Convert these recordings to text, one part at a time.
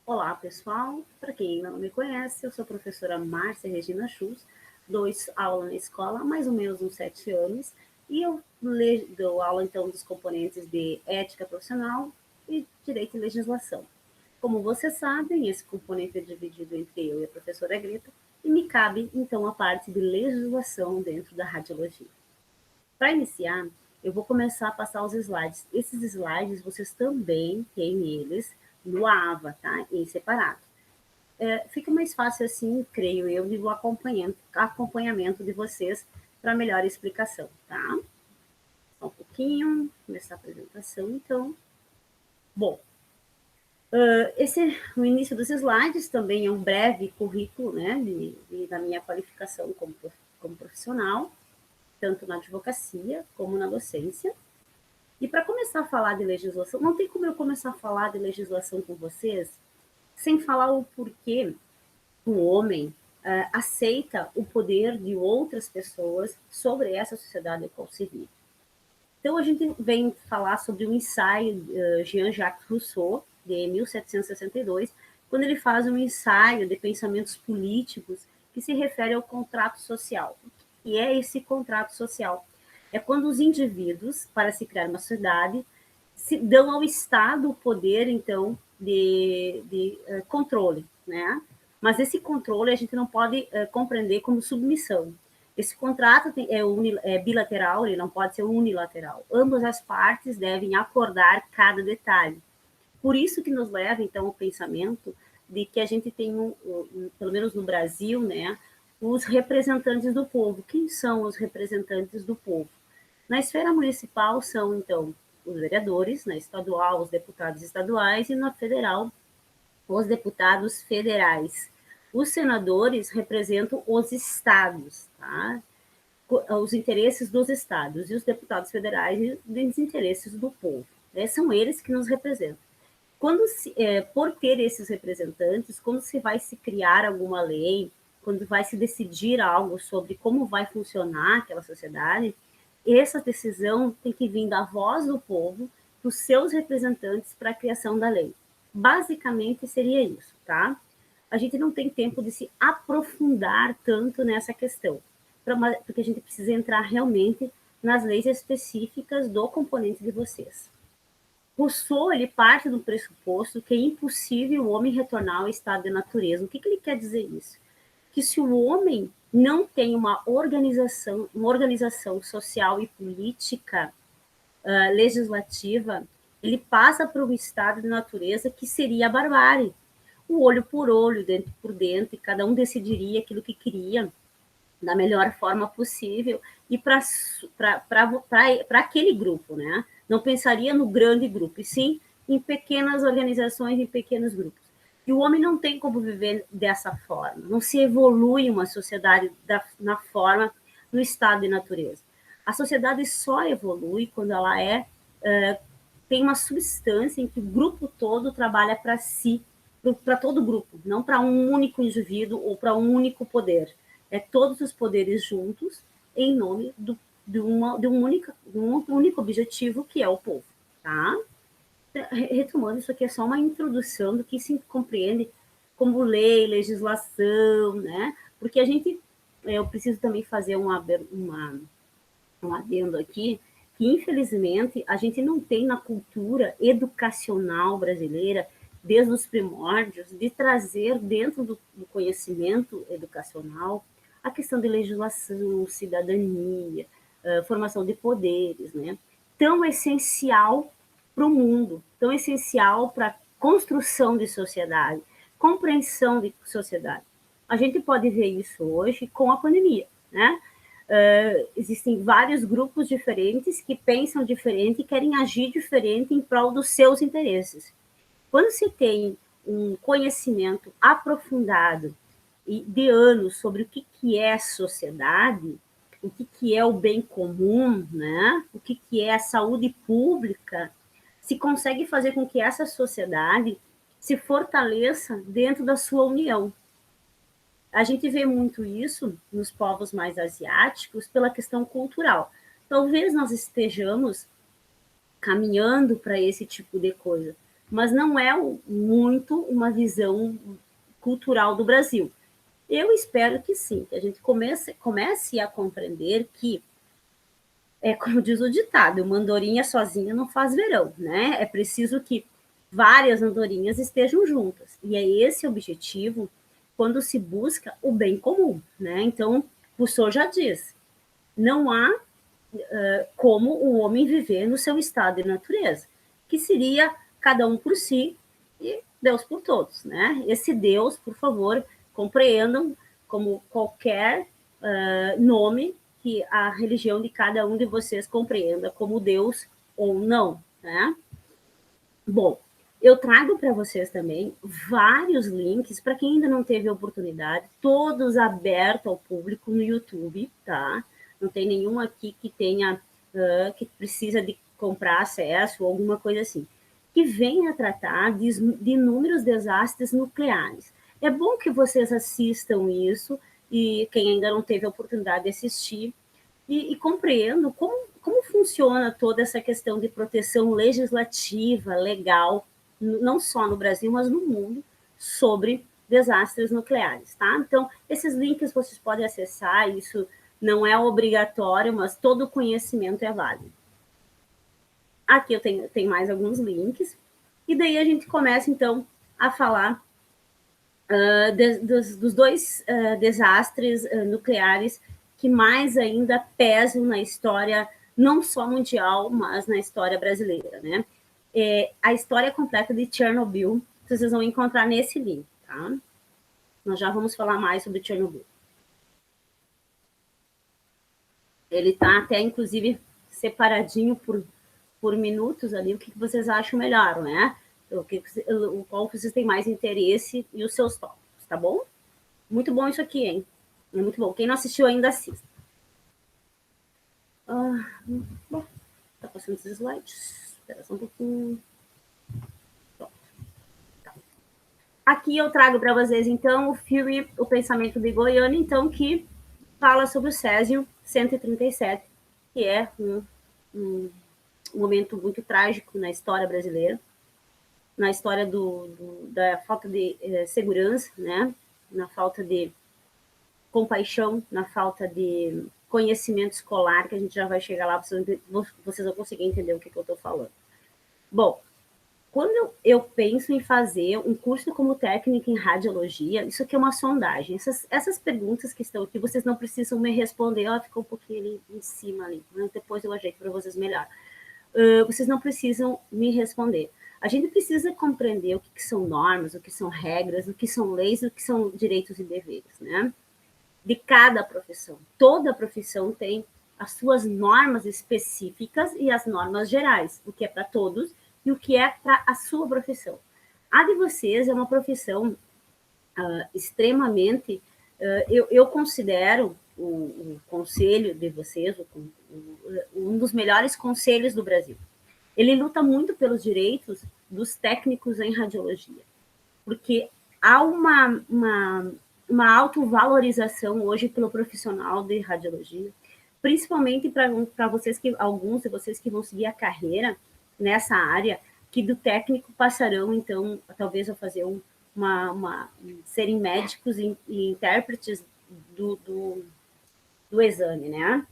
Olá, pessoal. Para quem não me conhece, eu sou a professora Márcia Regina Schultz, dou aula na escola há mais ou menos uns 7 anos, e eu dou aula, então, dos componentes de ética profissional e direito e legislação. Como vocês sabem, esse componente é dividido entre eu e a professora Greta, e me cabe, então, a parte de legislação dentro da radiologia. Para iniciar, eu vou começar a passar os slides. Esses slides vocês também têm eles no AVA, tá? Em separado. Fica mais fácil assim, creio eu, de acompanhamento de vocês para melhor explicação, tá? Só um pouquinho, começar a apresentação, então. Bom, o início dos slides também é um breve currículo, né, da minha qualificação como profissional, tanto na advocacia como na docência. E para começar a falar de legislação, não tem como eu começar a falar de legislação com vocês sem falar o porquê o homem aceita o poder de outras pessoas sobre essa sociedade a qual se vive. Então, a gente vem falar sobre um ensaio de Jean-Jacques Rousseau, de 1762, quando ele faz um ensaio de pensamentos políticos que se refere ao contrato social. O que é esse contrato social? É quando os indivíduos, para se criar uma sociedade, se dão ao Estado o poder, então, de controle, né? Mas esse controle a gente não pode compreender como submissão. Esse contrato é bilateral, ele não pode ser unilateral. Ambas as partes devem acordar cada detalhe. Por isso que nos leva, então, ao pensamento de que a gente tem, pelo menos no Brasil, né, os representantes do povo. Quem são os representantes do povo? Na esfera municipal são, então, os vereadores, na estadual, os deputados estaduais, e na federal, os deputados federais. Os senadores representam os estados, tá? Os interesses dos estados, e os deputados federais os interesses do povo. Né? São eles que nos representam. Por ter esses representantes, quando se vai se criar alguma lei, quando vai se decidir algo sobre como vai funcionar aquela sociedade, essa decisão tem que vir da voz do povo, dos seus representantes para a criação da lei. Basicamente seria isso, tá? A gente não tem tempo de se aprofundar tanto nessa questão, porque a gente precisa entrar realmente nas leis específicas do componente de vocês. Rousseau, ele parte do pressuposto que é impossível o homem retornar ao estado de natureza. O que ele quer dizer isso? Que se o homem não tem uma organização social e política legislativa, ele passa para um estado de natureza que seria a barbárie. O olho por olho, dente por dente, cada um decidiria aquilo que queria da melhor forma possível e para aquele grupo, né? Não pensaria no grande grupo, e sim em pequenas organizações, em pequenos grupos. E o homem não tem como viver dessa forma, não se evolui uma sociedade na forma, no estado de natureza. A sociedade só evolui quando ela tem uma substância em que o grupo todo trabalha para si, para todo o grupo, não para um único indivíduo ou para um único poder. É todos os poderes juntos em nome de um único objetivo, que é o povo. Tá? Retomando, isso aqui é só uma introdução do que se compreende como lei, legislação, né? Porque eu preciso também fazer um adendo aqui, que infelizmente a gente não tem na cultura educacional brasileira, desde os primórdios, de trazer dentro do conhecimento educacional a questão de legislação, cidadania, formação de poderes, né? Tão essencial para o mundo, tão essencial para a construção de sociedade, compreensão de sociedade. A gente pode ver isso hoje com a pandemia, né? Existem vários grupos diferentes que pensam diferente e querem agir diferente em prol dos seus interesses. Quando se tem um conhecimento aprofundado e de anos sobre o que é sociedade, o que é o bem comum, né? O que é a saúde pública, se consegue fazer com que essa sociedade se fortaleça dentro da sua união. A gente vê muito isso nos povos mais asiáticos pela questão cultural. Talvez nós estejamos caminhando para esse tipo de coisa, mas não é muito uma visão cultural do Brasil. Eu espero que sim, que a gente comece a compreender que, como diz o ditado, uma andorinha sozinha não faz verão, né? É preciso que várias andorinhas estejam juntas. E é esse o objetivo quando se busca o bem comum, né? Então, Rousseau já diz, não há como o homem viver no seu estado de natureza, que seria cada um por si e Deus por todos, né? Esse Deus, por favor, compreendam como qualquer nome que a religião de cada um de vocês compreenda como Deus ou não, né? Bom, eu trago para vocês também vários links para quem ainda não teve a oportunidade, todos abertos ao público no YouTube, tá? Não tem nenhum aqui que tenha que precisa de comprar acesso ou alguma coisa assim, que venha tratar de inúmeros desastres nucleares. É bom que vocês assistam isso e quem ainda não teve a oportunidade de assistir e compreendam como funciona toda essa questão de proteção legislativa, legal, não só no Brasil, mas no mundo, sobre desastres nucleares, tá? Então, esses links vocês podem acessar, isso não é obrigatório, mas todo conhecimento é válido. Aqui eu tenho mais alguns links, e daí a gente começa, então, a falar dos dois desastres nucleares que mais ainda pesam na história, não só mundial, mas na história brasileira, né? A história completa de Chernobyl, vocês vão encontrar nesse link, tá? Nós já vamos falar mais sobre Chernobyl. Ele está até, inclusive, separadinho por minutos ali, o que vocês acham melhor, né? O qual vocês têm mais interesse e os seus tópicos, tá bom? Muito bom isso aqui, hein? É muito bom. Quem não assistiu ainda, assista. Bom, tá passando esses slides. Espera só um pouquinho. Pronto. Tá. Aqui eu trago para vocês, então, o filme O Pensamento de Goiânia, então, que fala sobre o Césio 137, que é um momento muito trágico na história brasileira, na história da falta de segurança, né? Na falta de compaixão, na falta de conhecimento escolar, que a gente já vai chegar lá, vocês vão conseguir entender o que eu estou falando. Bom, quando eu penso em fazer um curso como técnico em radiologia, isso aqui é uma sondagem. Essas perguntas que estão aqui, vocês não precisam me responder, ficou um pouquinho ali em cima, ali, né? Depois eu ajeito para vocês melhor. Vocês não precisam me responder. A gente precisa compreender o que são normas, o que são regras, o que são leis, o que são direitos e deveres, né? De cada profissão. Toda profissão tem as suas normas específicas e as normas gerais, o que é para todos e o que é para a sua profissão. A de vocês é uma profissão extremamente... eu considero o conselho de vocês um dos melhores conselhos do Brasil. Ele luta muito pelos direitos dos técnicos em radiologia, porque há uma autovalorização hoje pelo profissional de radiologia, principalmente para vocês alguns de vocês que vão seguir a carreira nessa área, que do técnico passarão, então, talvez a fazer serem médicos e intérpretes do exame, né?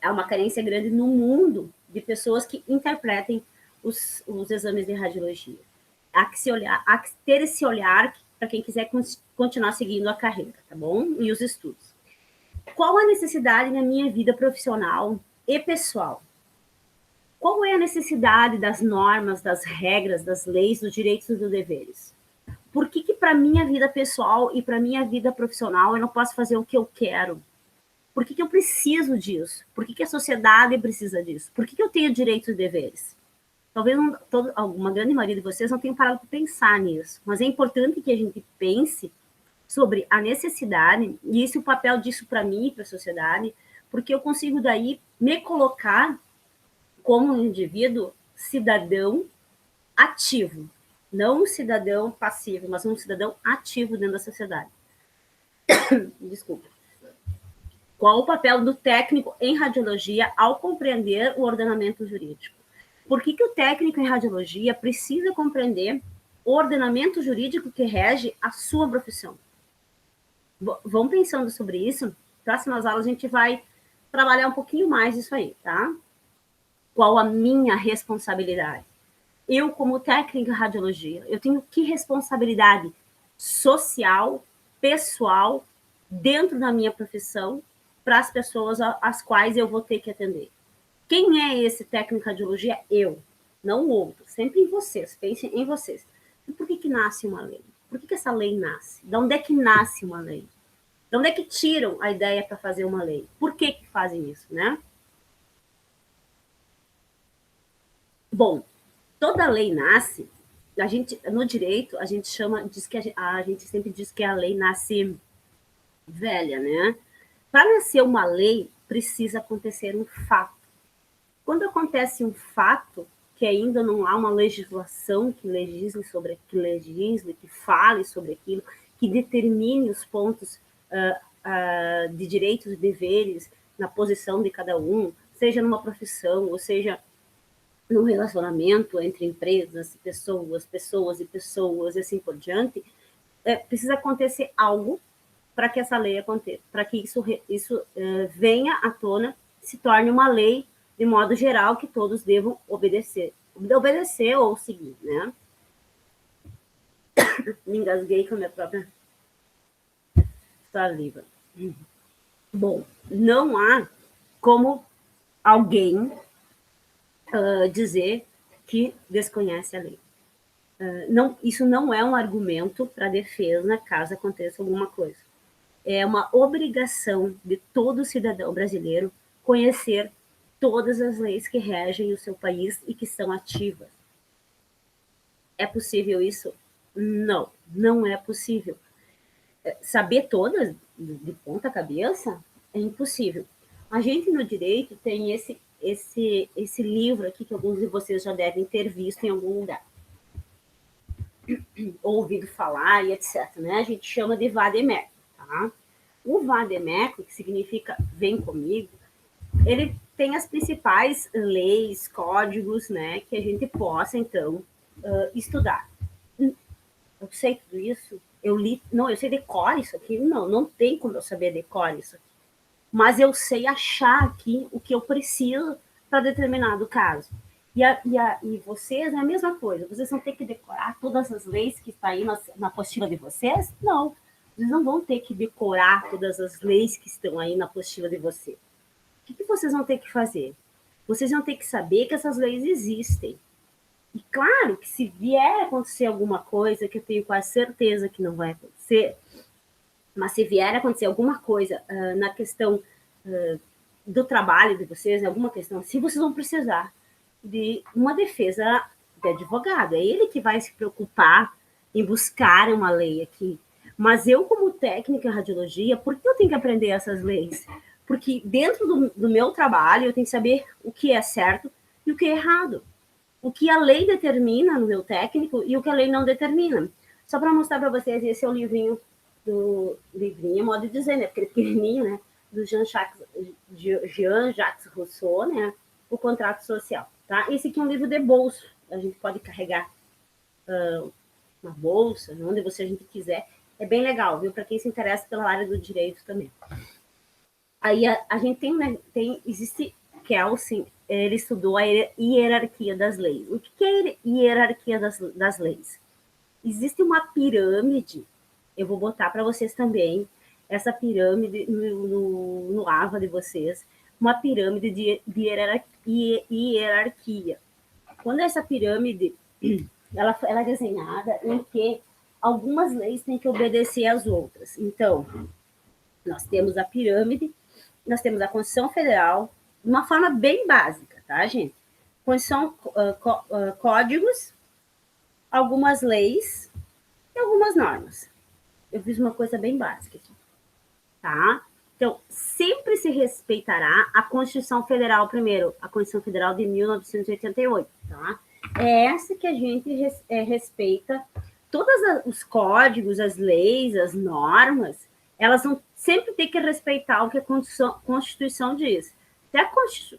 Há uma carência grande no mundo de pessoas que interpretem os exames de radiologia. Há que ter esse olhar para quem quiser continuar seguindo a carreira, tá bom? E os estudos. Qual a necessidade na minha vida profissional e pessoal? Qual é a necessidade das normas, das regras, das leis, dos direitos e dos deveres? Por que para minha vida pessoal e para minha vida profissional eu não posso fazer o que eu quero? Por que eu preciso disso? Por que a sociedade precisa disso? Por que eu tenho direitos e deveres? Talvez uma grande maioria de vocês não tenham parado para pensar nisso, mas é importante que a gente pense sobre a necessidade e esse o papel disso para mim e para a sociedade, porque eu consigo daí me colocar como um indivíduo cidadão ativo, não um cidadão passivo, mas um cidadão ativo dentro da sociedade. Desculpa. Qual o papel do técnico em radiologia ao compreender o ordenamento jurídico? Por que o técnico em radiologia precisa compreender o ordenamento jurídico que rege a sua profissão? Vão pensando sobre isso. Próximas aulas a gente vai trabalhar um pouquinho mais isso aí, tá? Qual a minha responsabilidade? Eu, como técnica em radiologia, eu tenho que responsabilidade social, pessoal, dentro da minha profissão, para as pessoas às quais eu vou ter que atender. Quem é esse técnico em radiologia? Eu, não o outro. Sempre em vocês, pensem em vocês. E por que nasce uma lei? Por que essa lei nasce? De onde é que nasce uma lei? De onde é que tiram a ideia para fazer uma lei? Por que fazem isso, né? Bom, toda lei nasce, a gente, no direito, a gente chama, diz que a gente sempre diz que a lei nasce velha, né? Para nascer uma lei, precisa acontecer um fato. Quando acontece um fato, que ainda não há uma legislação que legisle sobre que fale sobre aquilo, que determine os pontos de direitos e deveres na posição de cada um, seja numa profissão, ou seja num relacionamento entre empresas, pessoas e pessoas, e assim por diante, precisa acontecer algo para que essa lei aconteça, para que isso venha à tona, se torne uma lei de modo geral que todos devam obedecer ou seguir, né? Me engasguei com a minha própria saliva. Bom, não há como alguém dizer que desconhece a lei. Não, isso não é um argumento para defesa caso aconteça alguma coisa. É uma obrigação de todo cidadão brasileiro conhecer todas as leis que regem o seu país e que são ativas. É possível isso? Não, não é possível. Saber todas de ponta cabeça é impossível. A gente no direito tem esse livro aqui que alguns de vocês já devem ter visto em algum lugar, ouvido falar e etc. Né? A gente chama de vademecum. Tá? O vademecum, que significa vem comigo, ele tem as principais leis, códigos, né, que a gente possa, então, estudar. Eu sei tudo isso? Eu li... Não, eu sei decorar isso aqui? Não, não tem como eu saber decorar isso aqui. Mas eu sei achar aqui o que eu preciso para determinado caso. E vocês é a mesma coisa. Vocês vão ter que decorar todas as leis que estão aí na apostila de vocês? Não. Vocês não vão ter que decorar todas as leis que estão aí na apostila de vocês. O que vocês vão ter que fazer? Vocês vão ter que saber que essas leis existem. E claro que se vier acontecer alguma coisa, que eu tenho quase certeza que não vai acontecer, mas se vier acontecer alguma coisa na questão do trabalho de vocês, alguma questão assim, vocês vão precisar de uma defesa de advogado. É ele que vai se preocupar em buscar uma lei aqui. Mas eu, como técnica em radiologia, por que eu tenho que aprender essas leis? Porque dentro do meu trabalho eu tenho que saber o que é certo e o que é errado. O que a lei determina no meu técnico e o que a lei não determina. Só para mostrar para vocês, esse é o livrinho modo de dizer, né? Porque ele é pequenininho, né? Do Jean-Jacques Rousseau, né? O Contrato Social, tá? Esse aqui é um livro de bolso. A gente pode carregar na bolsa, onde a gente quiser. É bem legal, viu? Para quem se interessa pela área do direito também. Aí a gente tem, né, existe Kelsen, ele estudou a hierarquia das leis. O que é a hierarquia das leis? Existe uma pirâmide, eu vou botar para vocês também, essa pirâmide no AVA de vocês, uma pirâmide de hierarquia. Quando essa pirâmide ela é desenhada em que algumas leis têm que obedecer às outras. Então, nós temos a pirâmide, nós temos a Constituição Federal, de uma forma bem básica, tá, gente? Constituição, códigos, algumas leis e algumas normas. Eu fiz uma coisa bem básica aqui, tá? Então, sempre se respeitará a Constituição Federal primeiro, a Constituição Federal de 1988, tá? É essa que a gente respeita, todos os códigos, as leis, as normas, elas vão sempre ter que respeitar o que a Constituição diz. Se a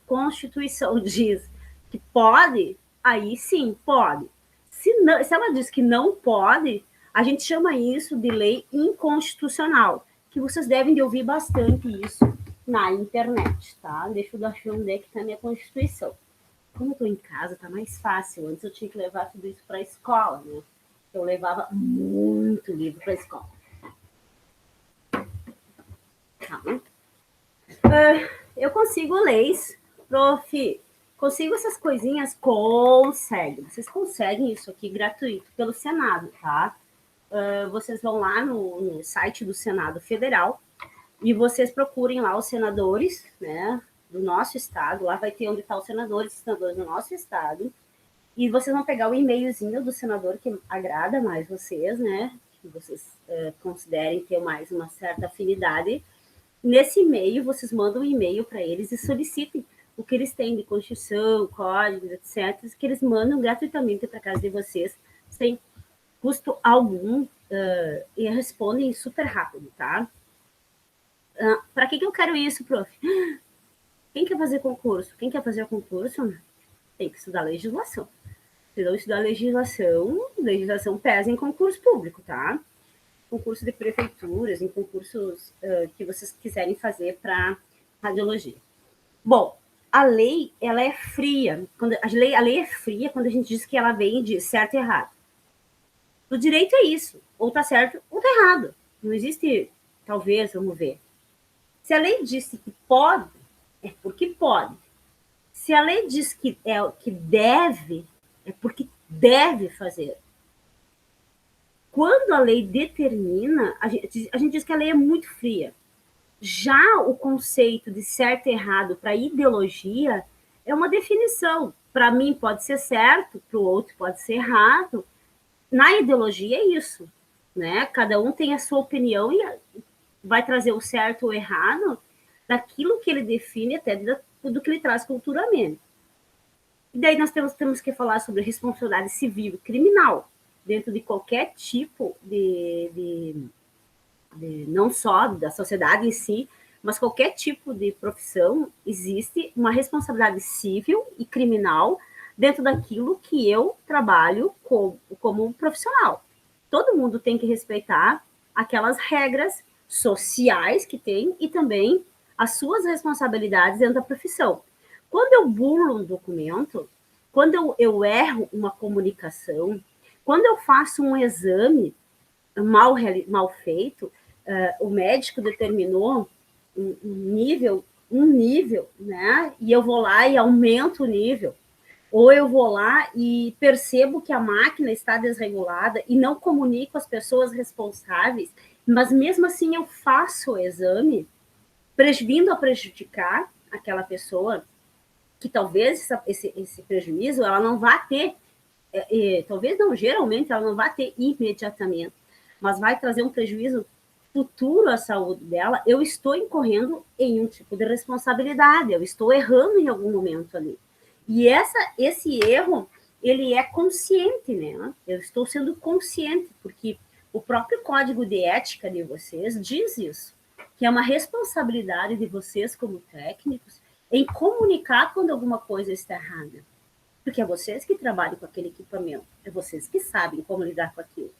Constituição diz que pode, aí sim, pode. Se ela diz que não pode, a gente chama isso de lei inconstitucional, que vocês devem de ouvir bastante isso na internet, tá? Deixa eu achar onde é que está a minha Constituição. Como eu estou em casa, tá mais fácil. Antes eu tinha que levar tudo isso para a escola, né? Eu levava muito livro para a escola. Tá? Eu consigo leis, prof. Consigo essas coisinhas? Consegue. Vocês conseguem isso aqui gratuito pelo Senado, tá? Vocês vão lá no site do Senado Federal e vocês procurem lá os senadores, né, do nosso estado. Lá vai ter onde estão os senadores do nosso estado. E vocês vão pegar o e-mailzinho do senador que agrada mais vocês, né? Que vocês considerem ter mais uma certa afinidade. Nesse e-mail, vocês mandam um e-mail para eles e solicitem o que eles têm de Constituição, códigos, etc., que eles mandam gratuitamente para casa de vocês, sem custo algum, e respondem super rápido, tá? Para que eu quero isso, prof? Quem quer fazer concurso? Quem quer fazer concurso tem que estudar legislação. Se não estudar legislação pesa em concurso público, tá? Concurso de prefeituras, em concursos que vocês quiserem fazer para radiologia. Bom, a lei, ela é fria. A lei é fria quando a gente diz que ela vem de certo e errado. O direito é isso. Ou tá certo ou tá errado. Não existe, talvez, vamos ver. Se a lei disse que pode, é porque pode. Se a lei diz que é o que deve, é porque deve fazer. Quando a lei determina, a gente diz que a lei é muito fria. Já o conceito de certo e errado para ideologia é uma definição. Para mim pode ser certo, para o outro pode ser errado. Na ideologia é isso, né? Cada um tem a sua opinião e vai trazer o certo ou errado daquilo que ele define, até do que ele traz culturalmente. E daí nós temos que falar sobre responsabilidade civil e criminal dentro de qualquer tipo de não só da sociedade em si, mas qualquer tipo de profissão, existe uma responsabilidade civil e criminal dentro daquilo que eu trabalho como profissional. Todo mundo tem que respeitar aquelas regras sociais que tem e também as suas responsabilidades dentro da profissão. Quando eu burlo um documento, quando eu erro uma comunicação, quando eu faço um exame mal feito, o médico determinou um nível, né? E eu vou lá e aumento o nível. Ou eu vou lá e percebo que a máquina está desregulada e não comunico às pessoas responsáveis, mas mesmo assim eu faço o exame, vindo a prejudicar aquela pessoa, que talvez esse prejuízo ela não vá ter, talvez não, geralmente ela não vai ter imediatamente, mas vai trazer um prejuízo futuro à saúde dela, eu estou incorrendo em um tipo de responsabilidade, eu estou errando em algum momento ali. E esse erro, ele é consciente, né? Eu estou sendo consciente, porque o próprio código de ética de vocês diz isso, que é uma responsabilidade de vocês como técnicos em comunicar quando alguma coisa está errada. Porque é vocês que trabalham com aquele equipamento, é vocês que sabem como lidar com aquilo.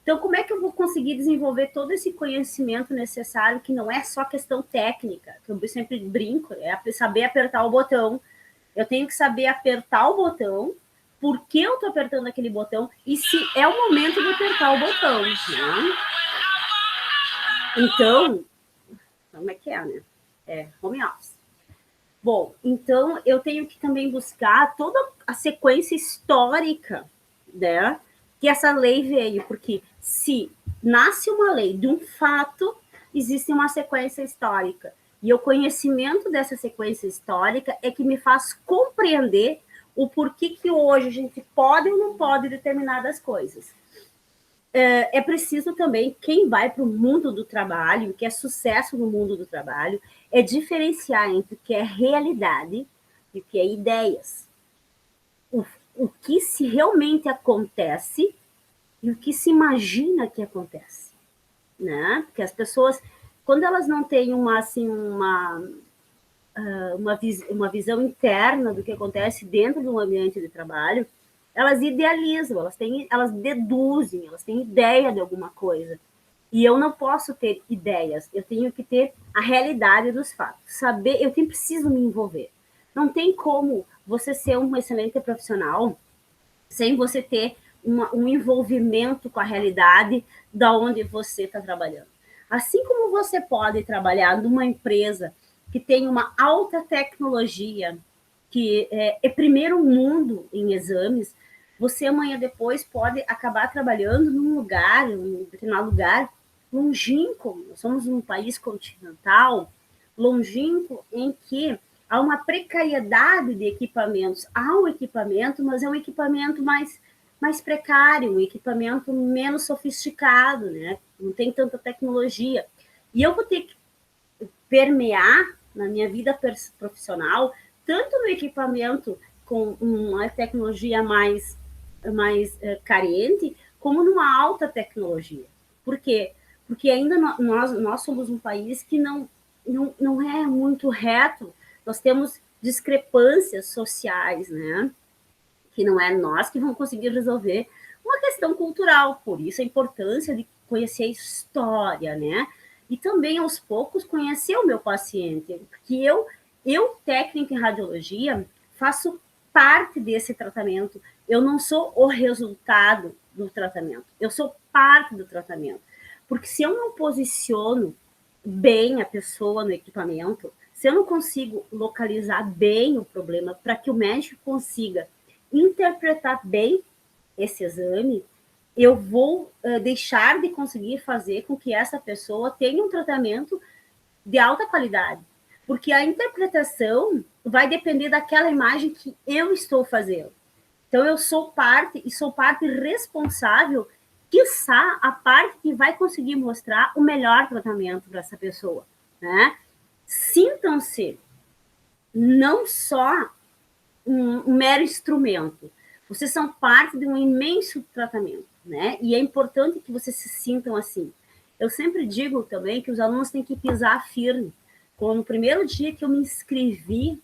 Então, como é que eu vou conseguir desenvolver todo esse conhecimento necessário, que não é só questão técnica, que eu sempre brinco, é saber apertar o botão. Eu tenho que saber apertar o botão, por que eu estou apertando aquele botão e se é o momento de apertar o botão. Né? Então, como é que é, né? É home office. Bom, então eu tenho que também buscar toda a sequência histórica, né? Que essa lei veio, porque se nasce uma lei de um fato, existe uma sequência histórica. E o conhecimento dessa sequência histórica é que me faz compreender o porquê que hoje a gente pode ou não pode determinadas coisas. É preciso também, quem vai para o mundo do trabalho, que é sucesso no mundo do trabalho, é diferenciar entre o que é realidade e o que é ideias. O que se realmente acontece e o que se imagina que acontece, né? Porque as pessoas, quando elas não têm uma visão interna do que acontece dentro do ambiente de trabalho, elas idealizam, elas deduzem, elas têm ideia de alguma coisa. E eu não posso ter ideias, eu tenho que ter a realidade dos fatos. Saber, preciso me envolver. Não tem como você ser um excelente profissional sem você ter um envolvimento com a realidade da onde você está trabalhando. Assim como você pode trabalhar numa empresa que tem uma alta tecnologia, que é primeiro mundo em exames, você amanhã depois pode acabar trabalhando num lugar, um determinado lugar, longínquo. Nós somos um país continental, longínquo, em que há uma precariedade de equipamentos. Há um equipamento, mas é um equipamento mais precário, um equipamento menos sofisticado, né? Não tem tanta tecnologia. E eu vou ter que permear na minha vida profissional, tanto no equipamento com uma tecnologia mais carente, como numa alta tecnologia. Por quê? Porque ainda nós somos um país que não é muito reto, nós temos discrepâncias sociais, né? Que não é nós que vamos conseguir resolver uma questão cultural, por isso a importância de conhecer a história, né? E também, aos poucos, conhecer o meu paciente, porque eu técnica em radiologia, faço parte desse tratamento, eu não sou o resultado do tratamento, eu sou parte do tratamento, porque se eu não posiciono bem a pessoa no equipamento, se eu não consigo localizar bem o problema para que o médico consiga interpretar bem esse exame, eu vou deixar de conseguir fazer com que essa pessoa tenha um tratamento de alta qualidade. Porque a interpretação vai depender daquela imagem que eu estou fazendo. Então, eu sou parte responsável, quiçá a parte que vai conseguir mostrar o melhor tratamento para essa pessoa, né? Sintam-se não só um mero instrumento. Vocês são parte de um imenso tratamento, né? E é importante que vocês se sintam assim. Eu sempre digo também que os alunos têm que pisar firme. Como no primeiro dia que eu me inscrevi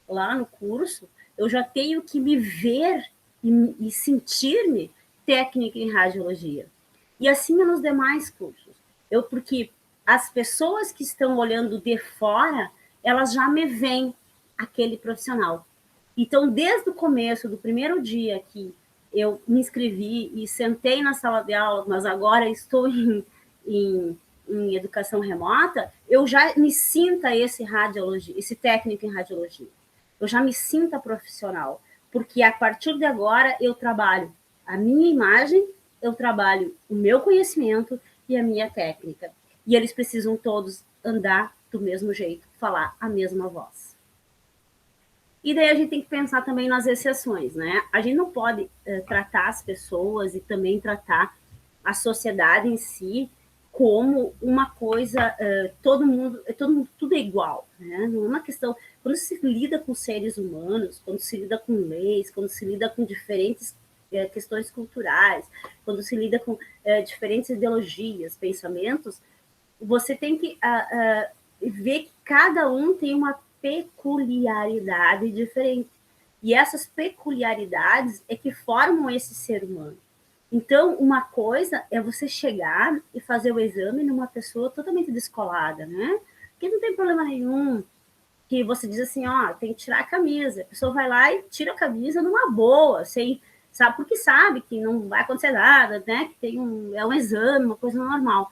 lá no curso, eu já tenho que me ver e sentir-me técnica em radiologia. E assim é nos demais cursos. Porque as pessoas que estão olhando de fora, elas já me veem aquele profissional. Então, desde o começo, do primeiro dia que eu me inscrevi e sentei na sala de aula, mas agora estou em educação remota, eu já me sinta esse técnico em radiologia. Eu já me sinta profissional, porque a partir de agora eu trabalho a minha imagem, eu trabalho o meu conhecimento e a minha técnica. E eles precisam todos andar do mesmo jeito, falar a mesma voz. E daí a gente tem que pensar também nas exceções, né? A gente não pode tratar as pessoas e também tratar a sociedade em si como uma coisa, todo mundo, tudo é igual, né? Não é uma questão, quando se lida com seres humanos, quando se lida com leis, quando se lida com diferentes questões culturais, quando se lida com diferentes ideologias, pensamentos, você tem que ver que cada um tem uma peculiaridade diferente. E essas peculiaridades é que formam esse ser humano. Então, uma coisa é você chegar e fazer o exame numa pessoa totalmente descolada, né? Que não tem problema nenhum, que você diz assim, ó, tem que tirar a camisa. A pessoa vai lá e tira a camisa numa boa, sem, sabe, porque sabe que não vai acontecer nada, né? Que é um exame, uma coisa normal.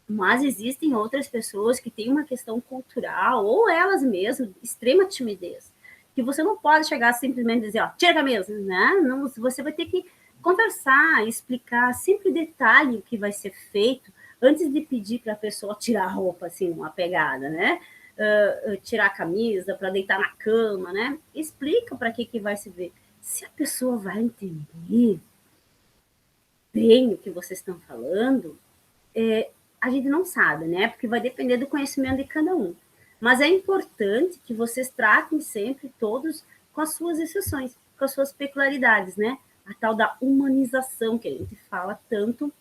Mas existem outras pessoas que têm uma questão cultural, ou elas mesmas, extrema timidez, que você não pode chegar simplesmente e dizer, ó, tira a camisa, né? Não, você vai ter que conversar, explicar sempre detalhe o que vai ser feito, antes de pedir para a pessoa tirar a roupa, assim, uma pegada, né? Tirar a camisa, para deitar na cama, né? Explica para que vai se ver. Se a pessoa vai entender bem o que vocês estão falando, a gente não sabe, né? Porque vai depender do conhecimento de cada um. Mas é importante que vocês tratem sempre todos com as suas exceções, com as suas peculiaridades, né? A tal da humanização que a gente fala tanto,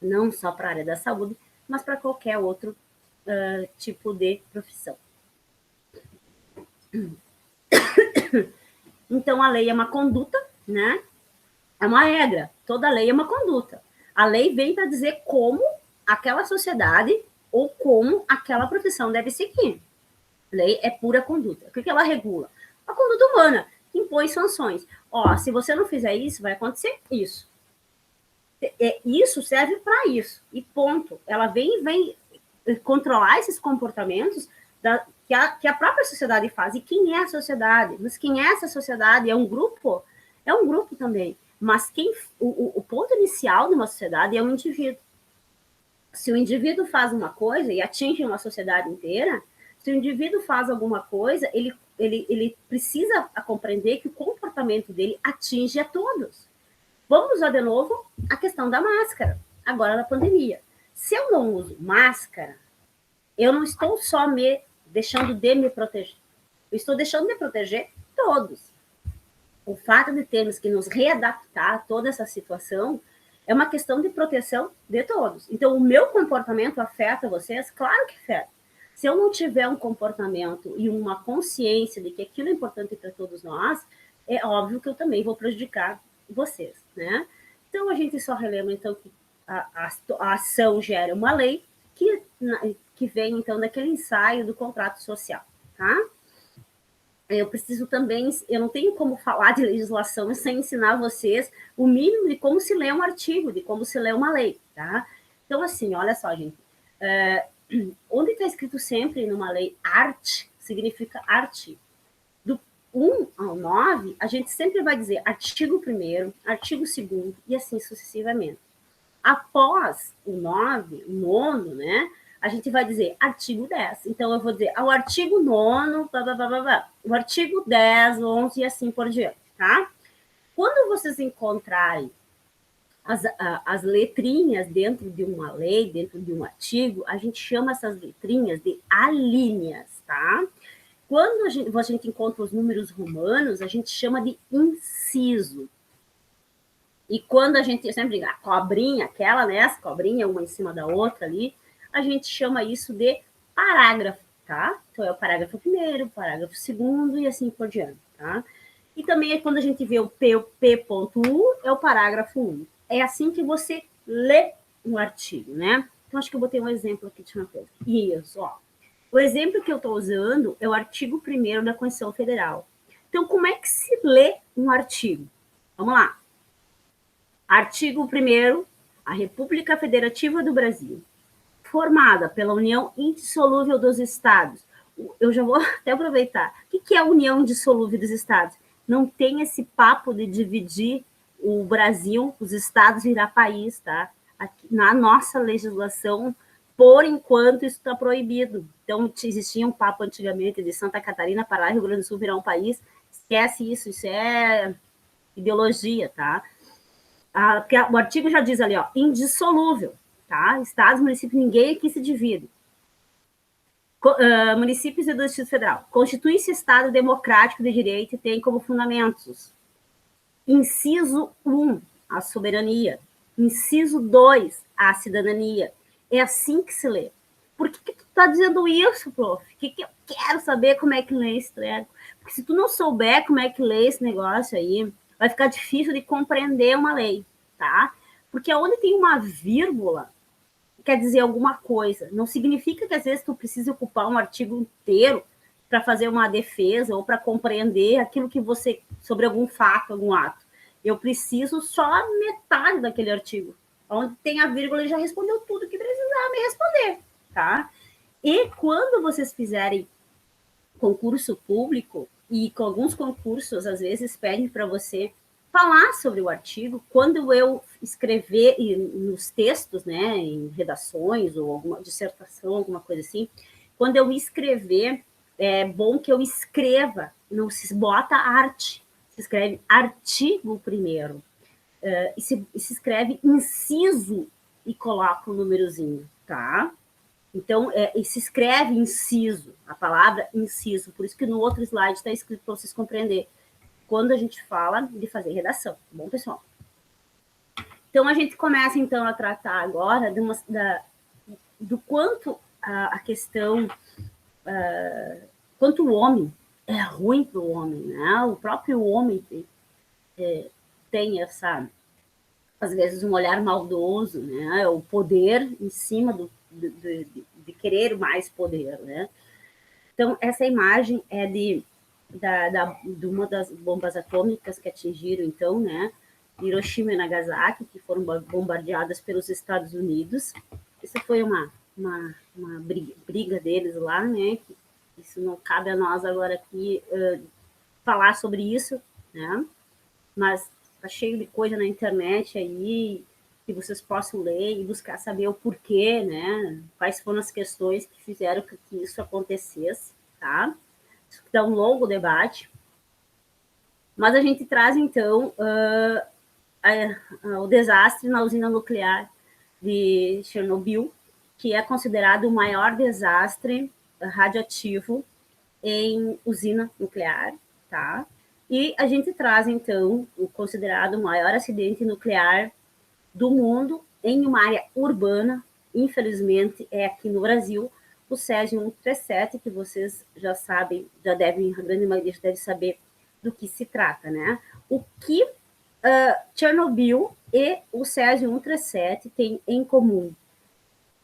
não só para a área da saúde, mas para qualquer outro tipo de profissão. Então, a lei é uma conduta, né? É uma regra. Toda lei é uma conduta. A lei vem para dizer como aquela sociedade ou como aquela profissão deve seguir. Lei é pura conduta. O que ela regula? A conduta humana, que impõe sanções. Ó, se você não fizer isso, vai acontecer isso. Isso serve para isso. E ponto. Ela vem controlar esses comportamentos que a própria sociedade faz. E quem é a sociedade? Mas quem é essa sociedade? É um grupo? É um grupo também. Mas o ponto inicial de uma sociedade é o indivíduo. Se o indivíduo faz uma coisa e atinge uma sociedade inteira, se o indivíduo faz alguma coisa, ele precisa compreender que o comportamento dele atinge a todos. Vamos usar de novo a questão da máscara, agora na pandemia. Se eu não uso máscara, eu não estou só me deixando de me proteger, eu estou deixando de proteger todos. O fato de termos que nos readaptar a toda essa situação é uma questão de proteção de todos. Então, o meu comportamento afeta vocês? Claro que afeta. Se eu não tiver um comportamento e uma consciência de que aquilo é importante para todos nós, é óbvio que eu também vou prejudicar vocês, né? Então, a gente só relembra, então, que a ação gera uma lei que vem, então, daquele ensaio do contrato social, tá? Eu preciso também, eu não tenho como falar de legislação sem ensinar vocês o mínimo de como se lê um artigo, de como se lê uma lei, tá? Então, assim, olha só, gente, onde está escrito sempre numa lei arte, significa artigo. Do 1 ao 9, a gente sempre vai dizer artigo 1º, artigo 2º e assim sucessivamente. Após o 9, o 9º, né, a gente vai dizer artigo 10. Então, eu vou dizer ao artigo 9º, blá, blá, blá, blá, blá, o artigo 10, 11 e assim por diante, tá? Quando vocês encontrarem as letrinhas dentro de uma lei, dentro de um artigo, a gente chama essas letrinhas de alíneas, tá? Quando a gente encontra os números romanos, a gente chama de inciso. E quando a gente sempre diz a cobrinha, aquela, né? As cobrinhas, uma em cima da outra ali, a gente chama isso de parágrafo, tá? Então é o parágrafo 1º, o parágrafo 2º e assim por diante, tá? E também quando a gente vê o P.U, é o parágrafo 1. É assim que você lê um artigo, né? Então acho que eu botei um exemplo aqui de uma coisa. Isso, ó. O exemplo que eu estou usando é o artigo 1º da Constituição Federal. Então, como é que se lê um artigo? Vamos lá. Artigo 1º, a República Federativa do Brasil, formada pela União Indissolúvel dos Estados. Eu já vou até aproveitar. O que é a União Indissolúvel dos Estados? Não tem esse papo de dividir o Brasil, os estados virar país, tá? Aqui, na nossa legislação, por enquanto, isso está proibido. Então, existia um papo antigamente de Santa Catarina, Pará, Rio Grande do Sul virar um país. Esquece isso, isso é ideologia, tá? Porque o artigo já diz ali, ó, indissolúvel, tá? Estados, municípios, ninguém aqui se divide. Municípios e do Distrito Federal. Constitui-se Estado democrático de direito e tem como fundamentos. Inciso 1, a soberania. Inciso 2, a cidadania. É assim que se lê. Por que tu tá dizendo isso, prof? Que eu quero saber como é que lê esse treco. Porque se tu não souber como é que lê esse negócio aí, vai ficar difícil de compreender uma lei, tá? Porque onde tem uma vírgula, quer dizer alguma coisa. Não significa que às vezes tu precisa ocupar um artigo inteiro para fazer uma defesa ou para compreender aquilo que você, sobre algum fato, algum ato. Eu preciso só metade daquele artigo. Onde tem a vírgula, ele já respondeu tudo que precisava me responder, tá? E quando vocês fizerem concurso público, e com alguns concursos, às vezes, pedem para você falar sobre o artigo. Quando eu escrever nos textos, né, em redações ou alguma dissertação, alguma coisa assim, quando eu escrever, é bom que eu escreva, não se bota arte, se escreve artigo 1º, e se escreve inciso e coloca um númerozinho, tá? Então, se escreve inciso, a palavra inciso, por isso que no outro slide está escrito para vocês compreenderem, quando a gente fala de fazer redação, tá bom, pessoal? Então, a gente começa, então, a tratar agora do quanto a questão, quanto o homem, é ruim para o homem, né? O próprio homem tem essa, às vezes, um olhar maldoso, né? O poder em cima de querer mais poder, né? Então, essa imagem é de uma das bombas atômicas que atingiram, então, né, Hiroshima e Nagasaki, que foram bombardeadas pelos Estados Unidos. Isso foi uma briga deles lá, né? Que isso não cabe a nós agora aqui falar sobre isso, né? Mas tá cheio de coisa na internet aí que vocês possam ler e buscar saber o porquê, né? Quais foram as questões que fizeram que isso acontecesse, tá? Isso dá um longo debate. Mas a gente traz, então, o desastre na usina nuclear de Chernobyl, que é considerado o maior desastre radioativo em usina nuclear, tá? E a gente traz, então, o considerado maior acidente nuclear do mundo em uma área urbana, infelizmente, é aqui no Brasil, o Césio 137, que vocês já sabem, já devem, a grande maioria já deve saber do que se trata, né? O que Chernobyl e o Césio 137 têm em comum?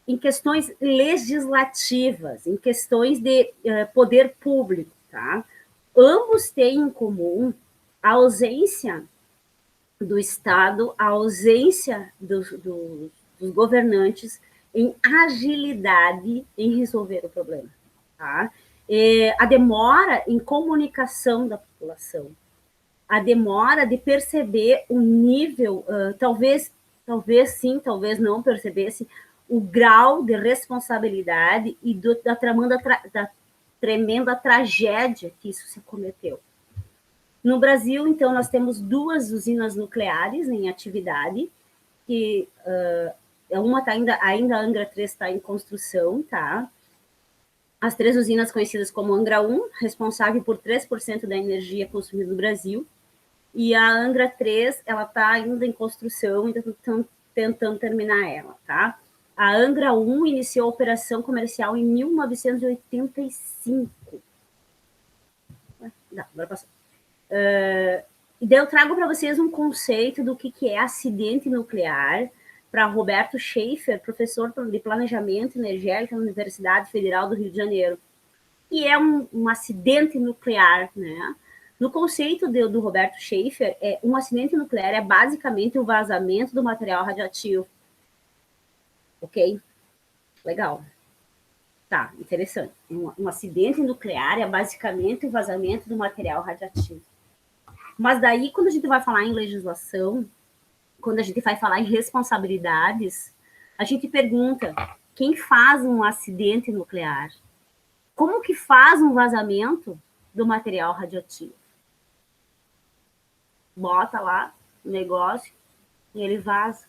Em questões legislativas, em questões de poder público, tá? Ambos têm em comum a ausência do Estado, a ausência dos governantes em agilidade em resolver o problema, tá? A demora em comunicação da população, a demora de perceber o nível, talvez sim, talvez não percebesse o grau de responsabilidade e da tremenda tragédia que isso se cometeu. No Brasil, então, nós temos 2 usinas nucleares em atividade, que uma está ainda a Angra 3 está em construção, tá? As 3 usinas conhecidas como Angra 1, responsável por 3% da energia consumida no Brasil, e a Angra 3, ela está ainda em construção, ainda estão tentando terminar ela, tá? A Angra 1 iniciou a operação comercial em 1985. Não, agora passou. E daí eu trago para vocês um conceito do que é acidente nuclear, para Roberto Schaefer, professor de planejamento energético na Universidade Federal do Rio de Janeiro. E é um acidente nuclear, né? No conceito do Roberto Schaefer, um acidente nuclear é basicamente o vazamento do material radioativo. Ok? Legal. Tá, interessante. Um acidente nuclear é basicamente o vazamento do material radioativo. Mas daí, quando a gente vai falar em legislação, quando a gente vai falar em responsabilidades, a gente pergunta: quem faz um acidente nuclear? Como que faz um vazamento do material radioativo? Bota lá o negócio e ele vaza.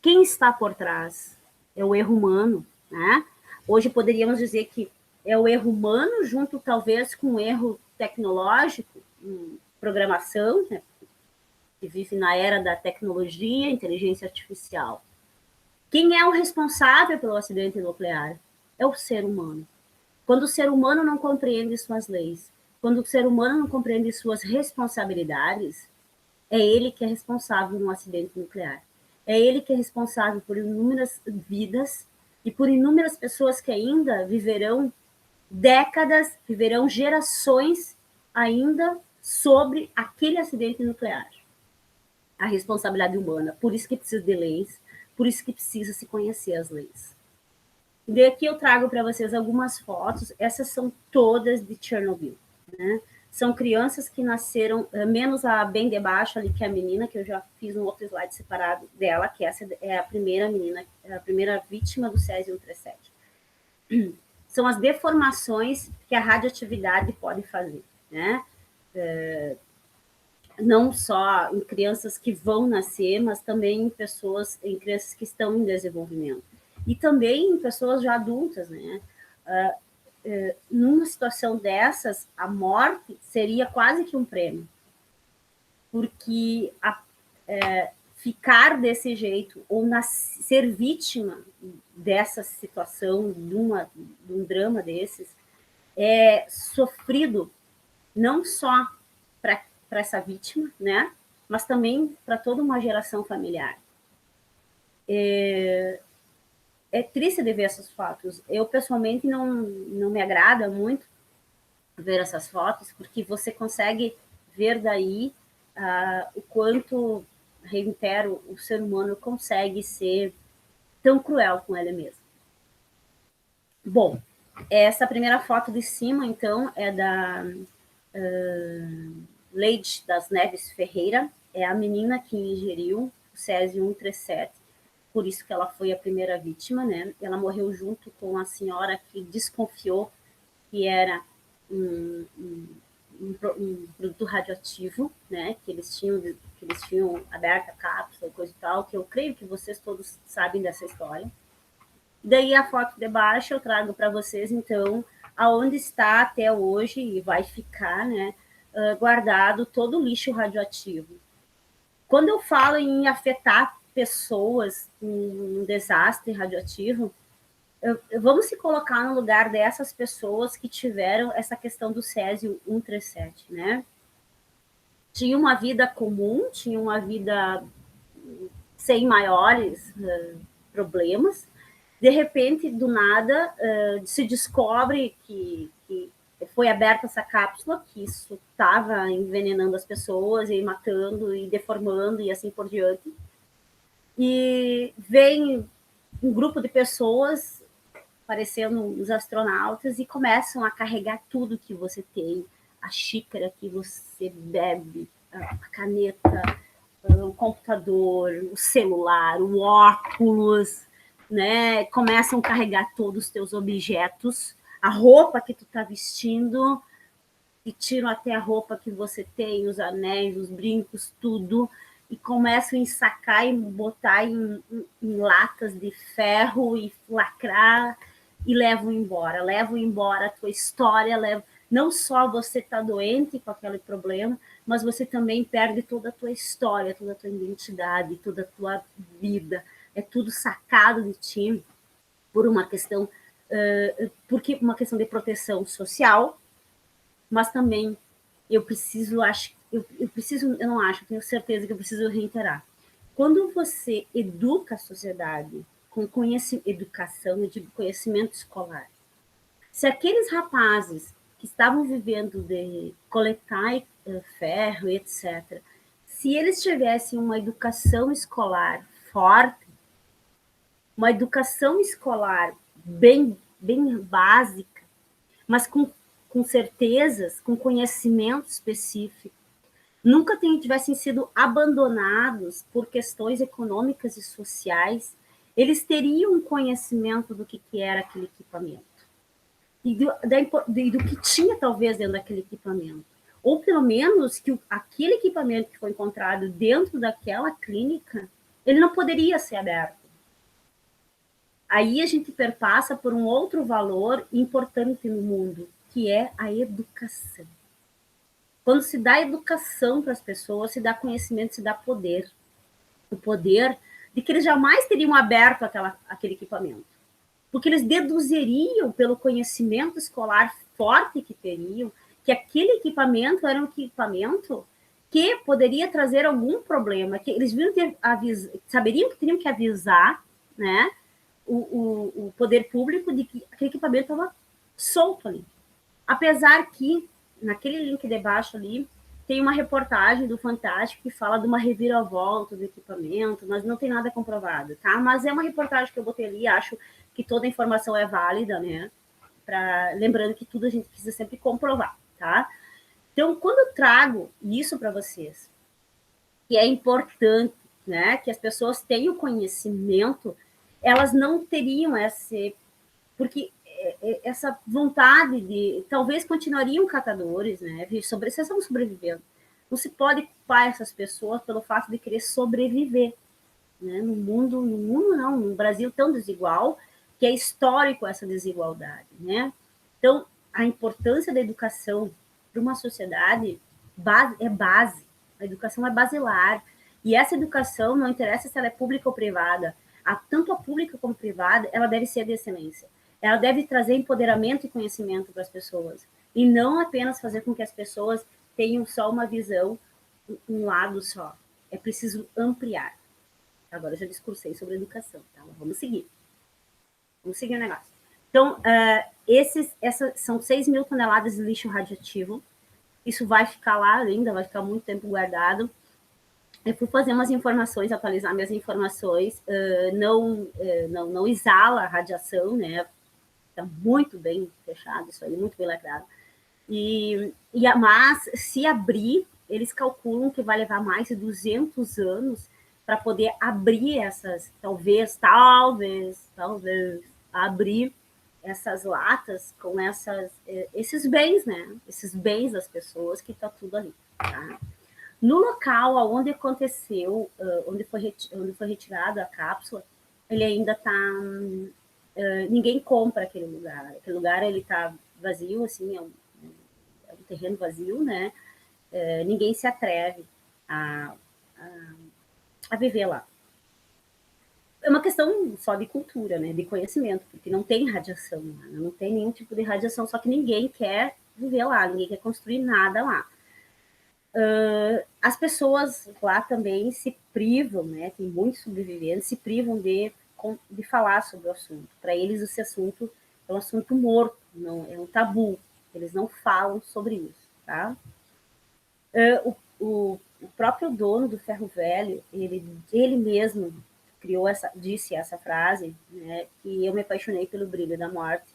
Quem está por trás? É o erro humano, né? Hoje poderíamos dizer que é o erro humano junto talvez com o erro tecnológico, programação, né? Que vive na era da tecnologia, inteligência artificial. Quem é o responsável pelo acidente nuclear? É o ser humano. Quando o ser humano não compreende suas leis, quando o ser humano não compreende suas responsabilidades, é ele que é responsável num acidente nuclear. É ele que é responsável por inúmeras vidas e por inúmeras pessoas que ainda viverão décadas, viverão gerações ainda sobre aquele acidente nuclear. A responsabilidade humana. Por isso que precisa de leis, por isso que precisa se conhecer as leis. E aqui eu trago para vocês algumas fotos, essas são todas de Chernobyl, né? São crianças que nasceram, menos a bem debaixo ali, que é a menina, que eu já fiz um outro slide separado dela, que essa é a primeira menina, a primeira vítima do Césio 137. São as deformações que a radioatividade pode fazer, né? Não só em crianças que vão nascer, mas também em crianças que estão em desenvolvimento. E também em pessoas já adultas, né? Numa situação dessas, a morte seria quase que um prêmio, porque ficar desse jeito ou ser vítima dessa situação, de um drama desses, é sofrido não só para essa vítima, né, mas também para toda uma geração familiar. É triste de ver esses fatos. Eu, pessoalmente, não me agrada muito ver essas fotos, porque você consegue ver daí o quanto, reitero, o ser humano consegue ser tão cruel com ele mesmo. Bom, essa primeira foto de cima, então, é da Leide das Neves Ferreira, é a menina que ingeriu o césio 137, por isso que ela foi a primeira vítima, né? Ela morreu junto com a senhora que desconfiou que era um produto radioativo, né? Que eles tinham aberto a cápsula e coisa e tal, que eu creio que vocês todos sabem dessa história. Daí a foto de baixo eu trago para vocês, então, aonde está até hoje e vai ficar, né, guardado todo o lixo radioativo. Quando eu falo em afetar pessoas em um desastre radioativo, vamos se colocar no lugar dessas pessoas que tiveram essa questão do césio 137, né? Tinha uma vida comum, tinha uma vida sem maiores problemas. De repente, do nada, se descobre que foi aberta essa cápsula, que isso estava envenenando as pessoas e matando e deformando e assim por diante. E vem um grupo de pessoas parecendo os astronautas e começam a carregar tudo que você tem, a xícara que você bebe, a caneta, o computador, o celular, o óculos, né? Começam a carregar todos os teus objetos, a roupa que tu tá vestindo, e tiram até a roupa que você tem, os anéis, os brincos, tudo, e começam a ensacar e botar em latas de ferro e lacrar e levam embora a tua história, não só você está doente com aquele problema, mas você também perde toda a tua história, toda a tua identidade, toda a tua vida. É tudo sacado de ti por uma questão, porque uma questão de proteção social, mas também eu não acho, tenho certeza que eu preciso reiterar. Quando você educa a sociedade com educação e de conhecimento escolar, se aqueles rapazes que estavam vivendo de coletar ferro, etc., se eles tivessem uma educação escolar forte, uma educação escolar bem básica, mas com certezas, com conhecimento específico, nunca tivessem sido abandonados por questões econômicas e sociais, eles teriam um conhecimento do que era aquele equipamento e do que tinha talvez dentro daquele equipamento. Ou pelo menos que aquele equipamento que foi encontrado dentro daquela clínica, ele não poderia ser aberto. Aí a gente perpassa por um outro valor importante no mundo, que é a educação. Quando se dá educação para as pessoas, se dá conhecimento, se dá poder. O poder de que eles jamais teriam aberto aquele equipamento. Porque eles deduziriam, pelo conhecimento escolar forte que teriam, que aquele equipamento era um equipamento que poderia trazer algum problema, que eles saberiam que teriam que avisar, né, o poder público de que aquele equipamento estava solto ali. Apesar que, naquele link de baixo ali, tem uma reportagem do Fantástico que fala de uma reviravolta do equipamento, mas não tem nada comprovado, tá? Mas é uma reportagem que eu botei ali, acho que toda a informação é válida, né? Lembrando que tudo a gente precisa sempre comprovar, tá? Então, quando eu trago isso para vocês, que é importante, né, que as pessoas tenham conhecimento, elas não teriam porque essa vontade de, talvez continuariam catadores, né, vocês estão sobrevivendo. Não se pode culpar essas pessoas pelo fato de querer sobreviver, né, num mundo não, num Brasil tão desigual, que é histórico essa desigualdade, né? Então, a importância da educação para uma sociedade é base. A educação é basilar. E essa educação, não interessa se ela é pública ou privada, tanto a pública como a privada, ela deve ser de excelência. Ela deve trazer empoderamento e conhecimento para as pessoas. e não apenas fazer com que as pessoas tenham só uma visão, um lado só. É preciso ampliar. Agora eu já discursei sobre educação, tá? Vamos seguir. Vamos seguir o negócio. Então, essas são 6 mil toneladas de lixo radioativo. Isso vai ficar lá ainda, vai ficar muito tempo guardado. Eu fui fazer umas informações, atualizar minhas informações. Não exala a radiação, né? Está muito bem fechado isso aí, muito bem lacrado. Mas, se abrir, eles calculam que vai levar mais de 200 anos para poder abrir essas, talvez, abrir essas latas com esses bens, né? Esses bens das pessoas que está tudo ali. Tá? No local onde aconteceu, onde foi retirada a cápsula, ele ainda está... ninguém compra aquele lugar. Aquele lugar ele está vazio, assim, é um terreno vazio, né? Ninguém se atreve a viver lá. É uma questão só de cultura, né? De conhecimento, porque não tem radiação, né? Não tem nenhum tipo de radiação, só que ninguém quer viver lá, ninguém quer construir nada lá. As pessoas lá também se privam, né? Tem muitos sobreviventes, se privam de falar sobre o assunto. Para eles, esse assunto é um assunto morto, não é um tabu. Eles não falam sobre isso, tá? O próprio dono do Ferro Velho, ele mesmo disse essa frase, né? Que eu me apaixonei pelo brilho da morte,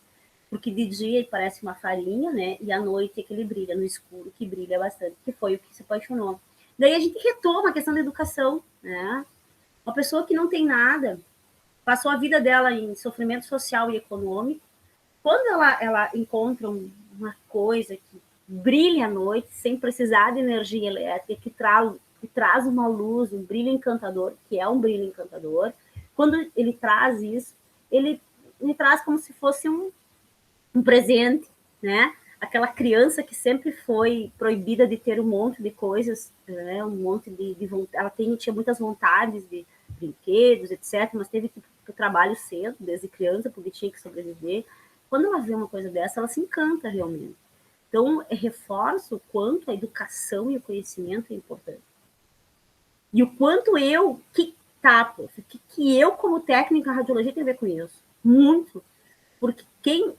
porque de dia ele parece uma farinha, né? E à noite é que ele brilha no escuro, que brilha bastante, que foi o que se apaixonou. Daí a gente retoma a questão da educação, né? Uma pessoa que não tem nada, passou a vida dela em sofrimento social e econômico, quando ela encontra uma coisa que brilha à noite, sem precisar de energia elétrica, que traz uma luz, um brilho encantador, que é um brilho encantador, quando ele traz isso, ele traz como se fosse um presente, né? Aquela criança que sempre foi proibida de ter um monte de coisas, né? Um monte de vontade. Ela tinha muitas vontades de brinquedos, etc., mas teve que ir para o trabalho cedo, desde criança, porque tinha que sobreviver. Quando ela vê uma coisa dessa, ela se encanta realmente. Então, reforço o quanto a educação e o conhecimento é importante. E o quanto que eu, como técnica em radiologia, tenho a ver com isso. Muito. Porque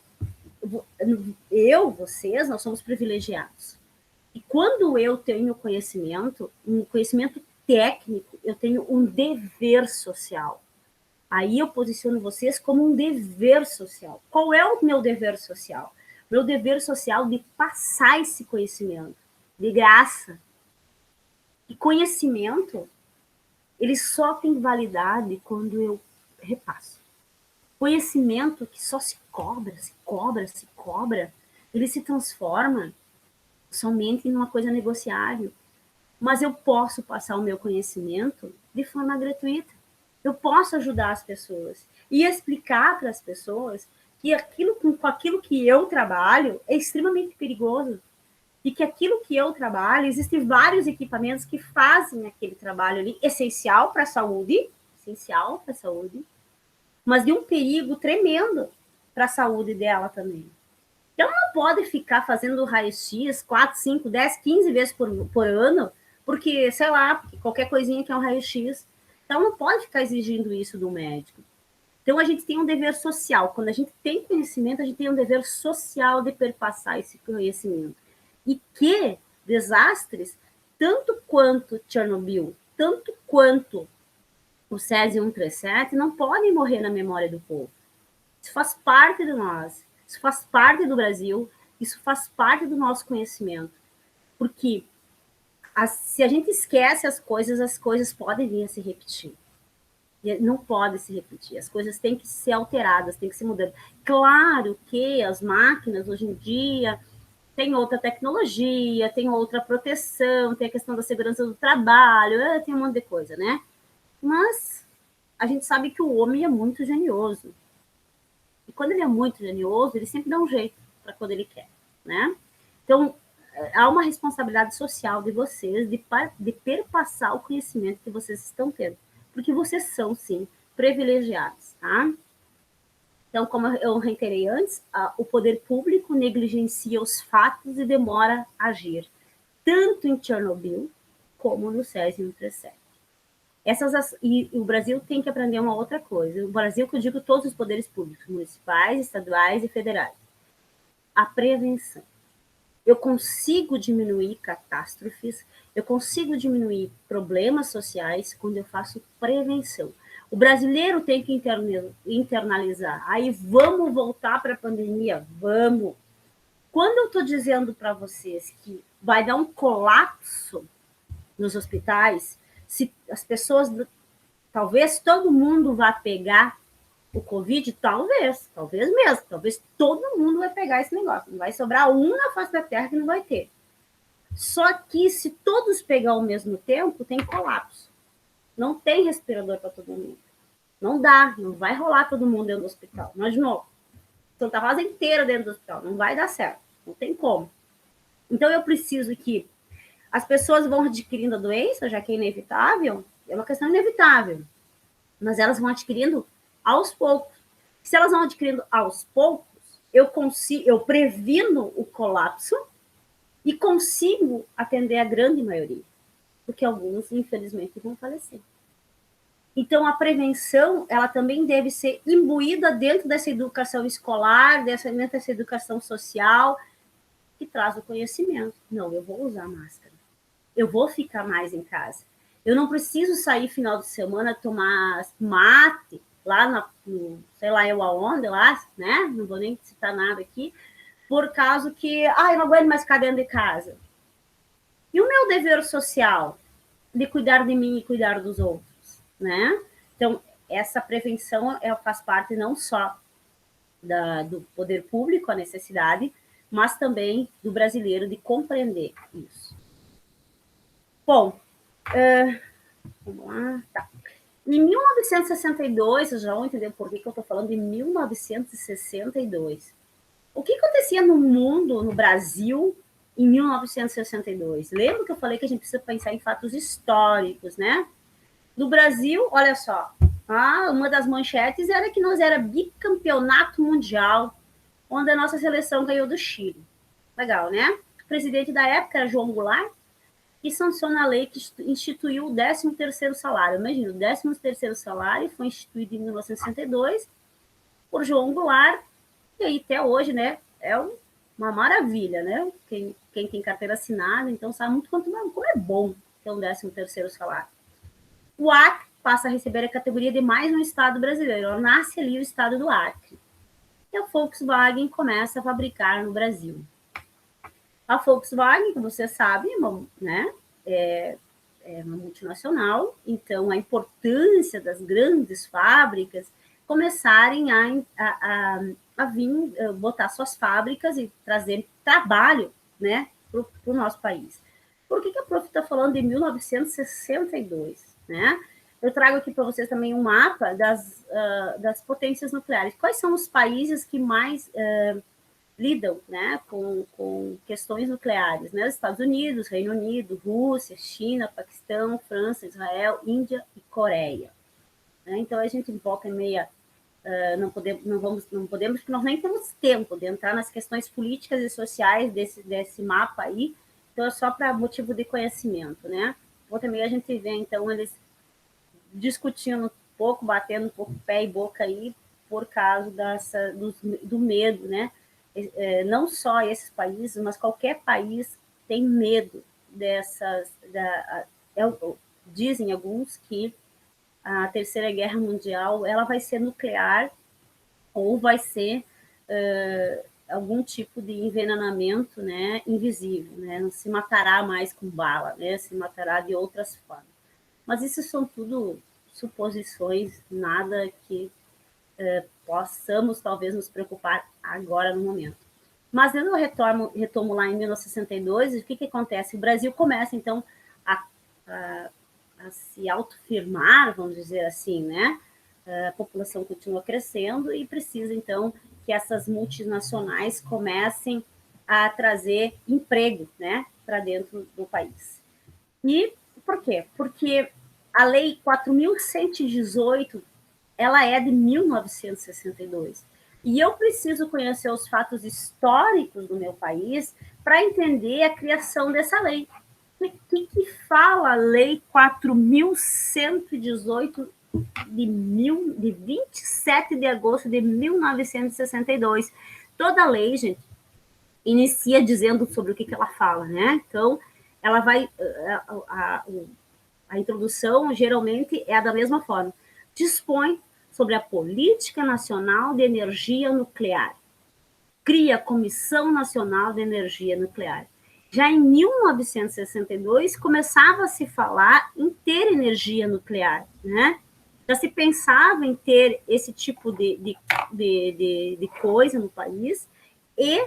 vocês, nós somos privilegiados. E quando eu tenho conhecimento, um conhecimento técnico, eu tenho um dever social. Aí eu posiciono vocês como um dever social. Qual é o meu dever social? Meu dever social de passar esse conhecimento, de graça. E conhecimento, ele só tem validade quando eu repasso. Conhecimento que só se cobra, ele se transforma somente em uma coisa negociável. Mas eu posso passar o meu conhecimento de forma gratuita. Eu posso ajudar as pessoas e explicar para as pessoas que com aquilo que eu trabalho é extremamente perigoso e que aquilo que eu trabalho, existem vários equipamentos que fazem aquele trabalho ali essencial para a saúde, mas de um perigo tremendo para a saúde dela também. Então, não pode ficar fazendo raio-x 4, 5, 10, 15 vezes por ano, porque, sei lá, porque qualquer coisinha que é um raio-x. Então, não pode ficar exigindo isso do médico. Então, a gente tem um dever social. Quando a gente tem conhecimento, a gente tem um dever social de perpassar esse conhecimento. E que desastres, tanto quanto Chernobyl, tanto quanto o Césio 137, não podem morrer na memória do povo. Isso faz parte de nós, isso faz parte do Brasil, isso faz parte do nosso conhecimento. Porque se a gente esquece as coisas podem vir a se repetir. E não pode se repetir, as coisas têm que ser alteradas, têm que ser mudadas. Claro que as máquinas, hoje em dia, tem outra tecnologia, tem outra proteção, tem a questão da segurança do trabalho, tem um monte de coisa, né? Mas a gente sabe que o homem é muito genioso. E quando ele é muito genioso, ele sempre dá um jeito para quando ele quer, né? Então, há uma responsabilidade social de vocês de perpassar o conhecimento que vocês estão tendo. Porque vocês são, sim, privilegiados, tá? Então, como eu reiterei antes, o poder público negligencia os fatos e demora a agir, tanto em Chernobyl como no Césio 137. E o Brasil tem que aprender uma outra coisa. O Brasil, que eu digo todos os poderes públicos, municipais, estaduais e federais. A prevenção. Eu consigo diminuir catástrofes, eu consigo diminuir problemas sociais quando eu faço prevenção. O brasileiro tem que internalizar. Aí vamos voltar para a pandemia? Vamos. Quando eu estou dizendo para vocês que vai dar um colapso nos hospitais, se as pessoas, talvez todo mundo vá pegar o Covid, talvez mesmo, talvez todo mundo vai pegar esse negócio. Não vai sobrar um na face da Terra que não vai ter. Só que se todos pegar ao mesmo tempo, tem colapso. Não tem respirador para todo mundo. Não dá, não vai rolar todo mundo dentro do hospital. Mas, de novo, Santa Rosa inteira dentro do hospital, não vai dar certo. Não tem como. Então, eu preciso que as pessoas vão adquirindo a doença, já que é inevitável, é uma questão inevitável, mas elas vão adquirindo aos poucos. Se elas vão adquirindo aos poucos, eu previno o colapso e consigo atender a grande maioria, porque alguns, infelizmente, vão falecer. Então, a prevenção, ela também deve ser imbuída dentro dessa educação escolar, dentro dessa educação social, que traz o conhecimento. Não, eu vou usar máscara. Eu vou ficar mais em casa. Eu não preciso sair final de semana tomar mate lá no sei lá eu aonde lá, né? Não vou nem citar nada aqui, por causa que, eu não aguento mais ficar dentro de casa. E o meu dever social de cuidar de mim e cuidar dos outros, né? Então, essa prevenção faz parte não só do poder público, a necessidade, mas também do brasileiro de compreender isso. Bom, vamos lá, tá. Em 1962, vocês já vão entender por que eu estou falando de 1962. O que acontecia no mundo, no Brasil, em 1962? Lembra que eu falei que a gente precisa pensar em fatos históricos, né? No Brasil, olha só, uma das manchetes era que nós era bicampeonato mundial, onde a nossa seleção ganhou do Chile. Legal, né? O presidente da época era João Goulart, e sanciona a lei que instituiu o 13º salário. Imagina, o 13º salário foi instituído em 1962 por João Goulart, e aí até hoje, né, é uma maravilha, né? Quem tem carteira assinada, então sabe muito como é bom ter um 13º salário. O Acre passa a receber a categoria de mais um estado brasileiro. Nasce ali o estado do Acre. E a Volkswagen começa a fabricar no Brasil. A Volkswagen, como você sabe, né, é uma multinacional, então a importância das grandes fábricas começarem a vir botar suas fábricas e trazer trabalho, né, para o nosso país. Por que a Prof está falando de 1962? Né? Eu trago aqui para vocês também um mapa das potências nucleares. Quais são os países que mais lidam, né, com questões nucleares, né? Estados Unidos, Reino Unido, Rússia, China, Paquistão, França, Israel, Índia e Coreia. Né? Então a gente volta e meia não podemos, porque nós nem temos tempo de entrar nas questões políticas e sociais desse mapa aí. Então é só para motivo de conhecimento, né? Volta e meia a gente vê então eles discutindo um pouco, batendo um pouco pé e boca aí por causa do medo, né? Não só esses países, mas qualquer país tem medo dessas. Dizem alguns que a Terceira Guerra Mundial ela vai ser nuclear ou vai ser algum tipo de envenenamento, né, invisível, né? Não se matará mais com bala, né? Se matará de outras formas. Mas isso são tudo suposições, nada que possamos talvez nos preocupar agora no momento. Mas eu retomo lá em 1962, o que acontece? O Brasil começa, então, a se autofirmar, vamos dizer assim, né? A população continua crescendo e precisa, então, que essas multinacionais comecem a trazer emprego, né, para dentro do país. E por quê? Porque a Lei 4.118 ela é de 1962. E eu preciso conhecer os fatos históricos do meu país para entender a criação dessa lei. O que fala a Lei 4.118 de 27 de agosto de 1962? Toda lei, gente, inicia dizendo sobre o que ela fala, né? Então, ela vai... A introdução, geralmente, é da mesma forma. Dispõe sobre a Política Nacional de Energia Nuclear. Cria a Comissão Nacional de Energia Nuclear. Já em 1962, começava a se falar em ter energia nuclear, né? Já se pensava em ter esse tipo de coisa no país e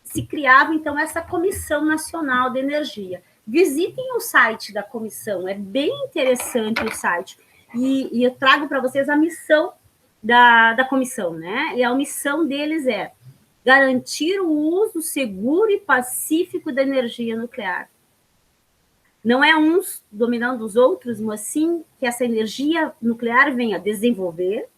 se criava, então, essa Comissão Nacional de Energia. Visitem o site da comissão, é bem interessante o site. E eu trago para vocês a missão da comissão, né? E a missão deles é garantir o uso seguro e pacífico da energia nuclear. Não é uns dominando os outros, mas sim que essa energia nuclear venha desenvolver,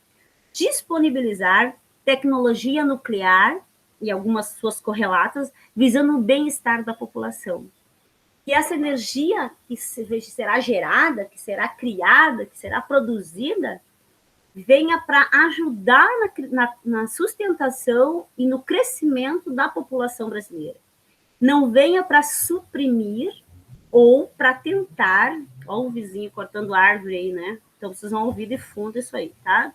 disponibilizar tecnologia nuclear e algumas suas correlatas, visando o bem-estar da população. E essa energia que será gerada, que será criada, que será produzida, venha para ajudar na sustentação e no crescimento da população brasileira. Não venha para suprimir ou para tentar... Olha o vizinho cortando árvore aí, né? Então vocês vão ouvir de fundo isso aí, tá?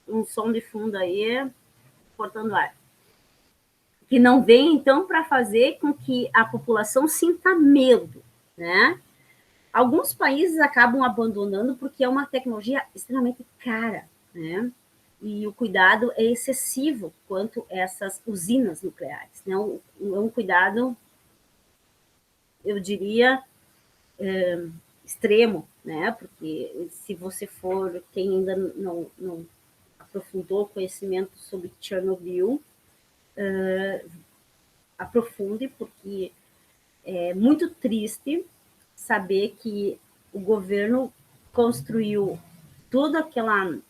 Um som de fundo aí, cortando árvore. Que não vem, então, para fazer com que a população sinta medo, né? Alguns países acabam abandonando porque é uma tecnologia extremamente cara, né? E o cuidado é excessivo quanto a essas usinas nucleares, né? É um cuidado, eu diria, extremo, né? Porque se você for, quem ainda não aprofundou o conhecimento sobre Chernobyl, aprofunde, porque é muito triste saber que o governo construiu toda aquela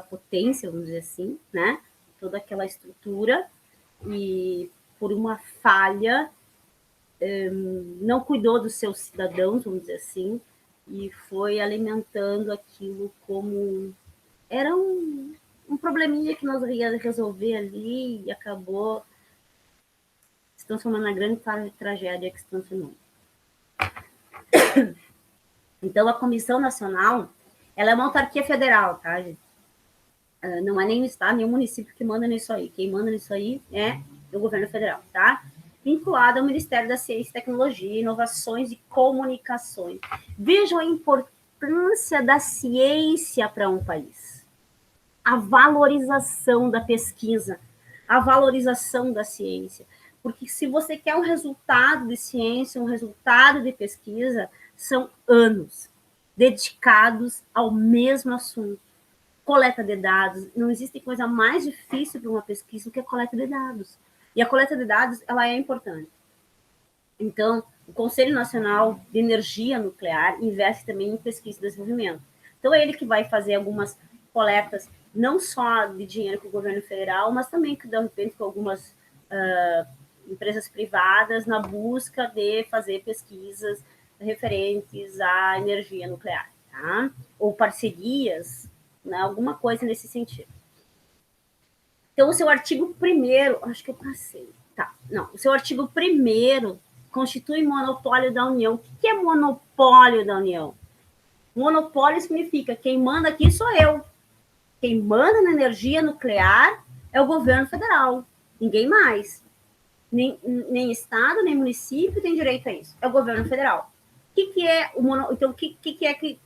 potência, vamos dizer assim, né? Toda aquela estrutura e por uma falha não cuidou dos seus cidadãos, vamos dizer assim, e foi alimentando aquilo como era um probleminha que nós íamos resolver ali e acabou se transformando na grande tragédia que se transformou. Então, a Comissão Nacional, ela é uma autarquia federal, tá, gente? Não é nem o Estado, nem o município que manda nisso aí. Quem manda nisso aí é o governo federal, tá? Vinculado ao Ministério da Ciência, Tecnologia, Inovações e Comunicações. Vejam a importância da ciência para um país. A valorização da pesquisa, a valorização da ciência. Porque se você quer um resultado de ciência, um resultado de pesquisa, são anos dedicados ao mesmo assunto. Coleta de dados, não existe coisa mais difícil para uma pesquisa do que a coleta de dados. E a coleta de dados, ela é importante. Então, o Conselho Nacional de Energia Nuclear investe também em pesquisa e desenvolvimento. Então, é ele que vai fazer algumas coletas, não só de dinheiro com o governo federal, mas também, de repente, com algumas empresas privadas na busca de fazer pesquisas referentes à energia nuclear, tá? Ou parcerias, né? Alguma coisa nesse sentido. Então, o seu artigo 1º, acho que eu passei, tá? Não, o seu artigo 1º constitui monopólio da União. O que é monopólio da União? Monopólio significa quem manda aqui sou eu. Quem manda na energia nuclear é o governo federal, ninguém mais. Nem Estado, nem município tem direito a isso. É o governo federal. Então, o que é que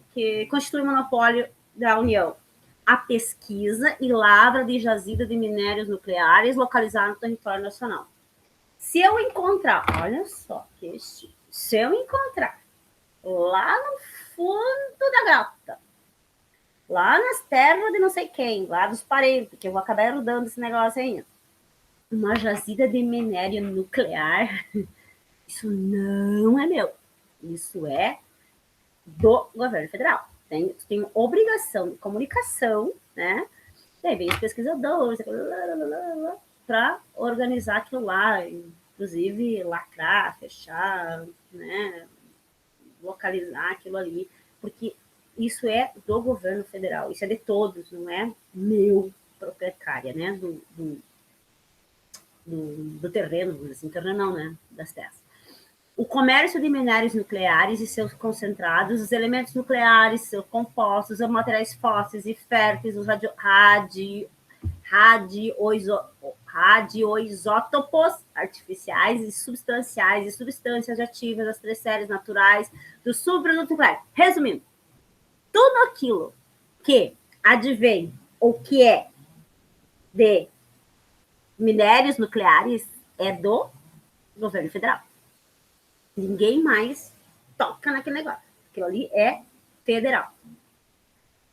constitui o monopólio da União? A pesquisa e lavra de jazida de minérios nucleares localizados no território nacional. Se eu encontrar, olha só, se eu encontrar lá no fundo da grota, lá nas terras de não sei quem, lá dos parentes, que eu vou acabar erudando esse negócio ainda, uma jazida de minério nuclear, isso não é meu. Isso é do governo federal. Tem obrigação de comunicação, né? Daí vem os pesquisadores, para organizar aquilo lá, inclusive lacrar, fechar, né, localizar aquilo ali, porque isso é do governo federal, isso é de todos, não é meu proprietária, né, do terreno, assim, terreno não, né, das terras. O comércio de minérios nucleares e seus concentrados, os elementos nucleares, seus compostos, os materiais fósseis e férteis, os radioisótopos artificiais e substanciais e substâncias ativas, as três séries naturais dos subprodutos nucleares. Resumindo, tudo aquilo que advém ou que é de minérios nucleares é do governo federal. Ninguém mais toca naquele negócio. Aquilo ali é federal.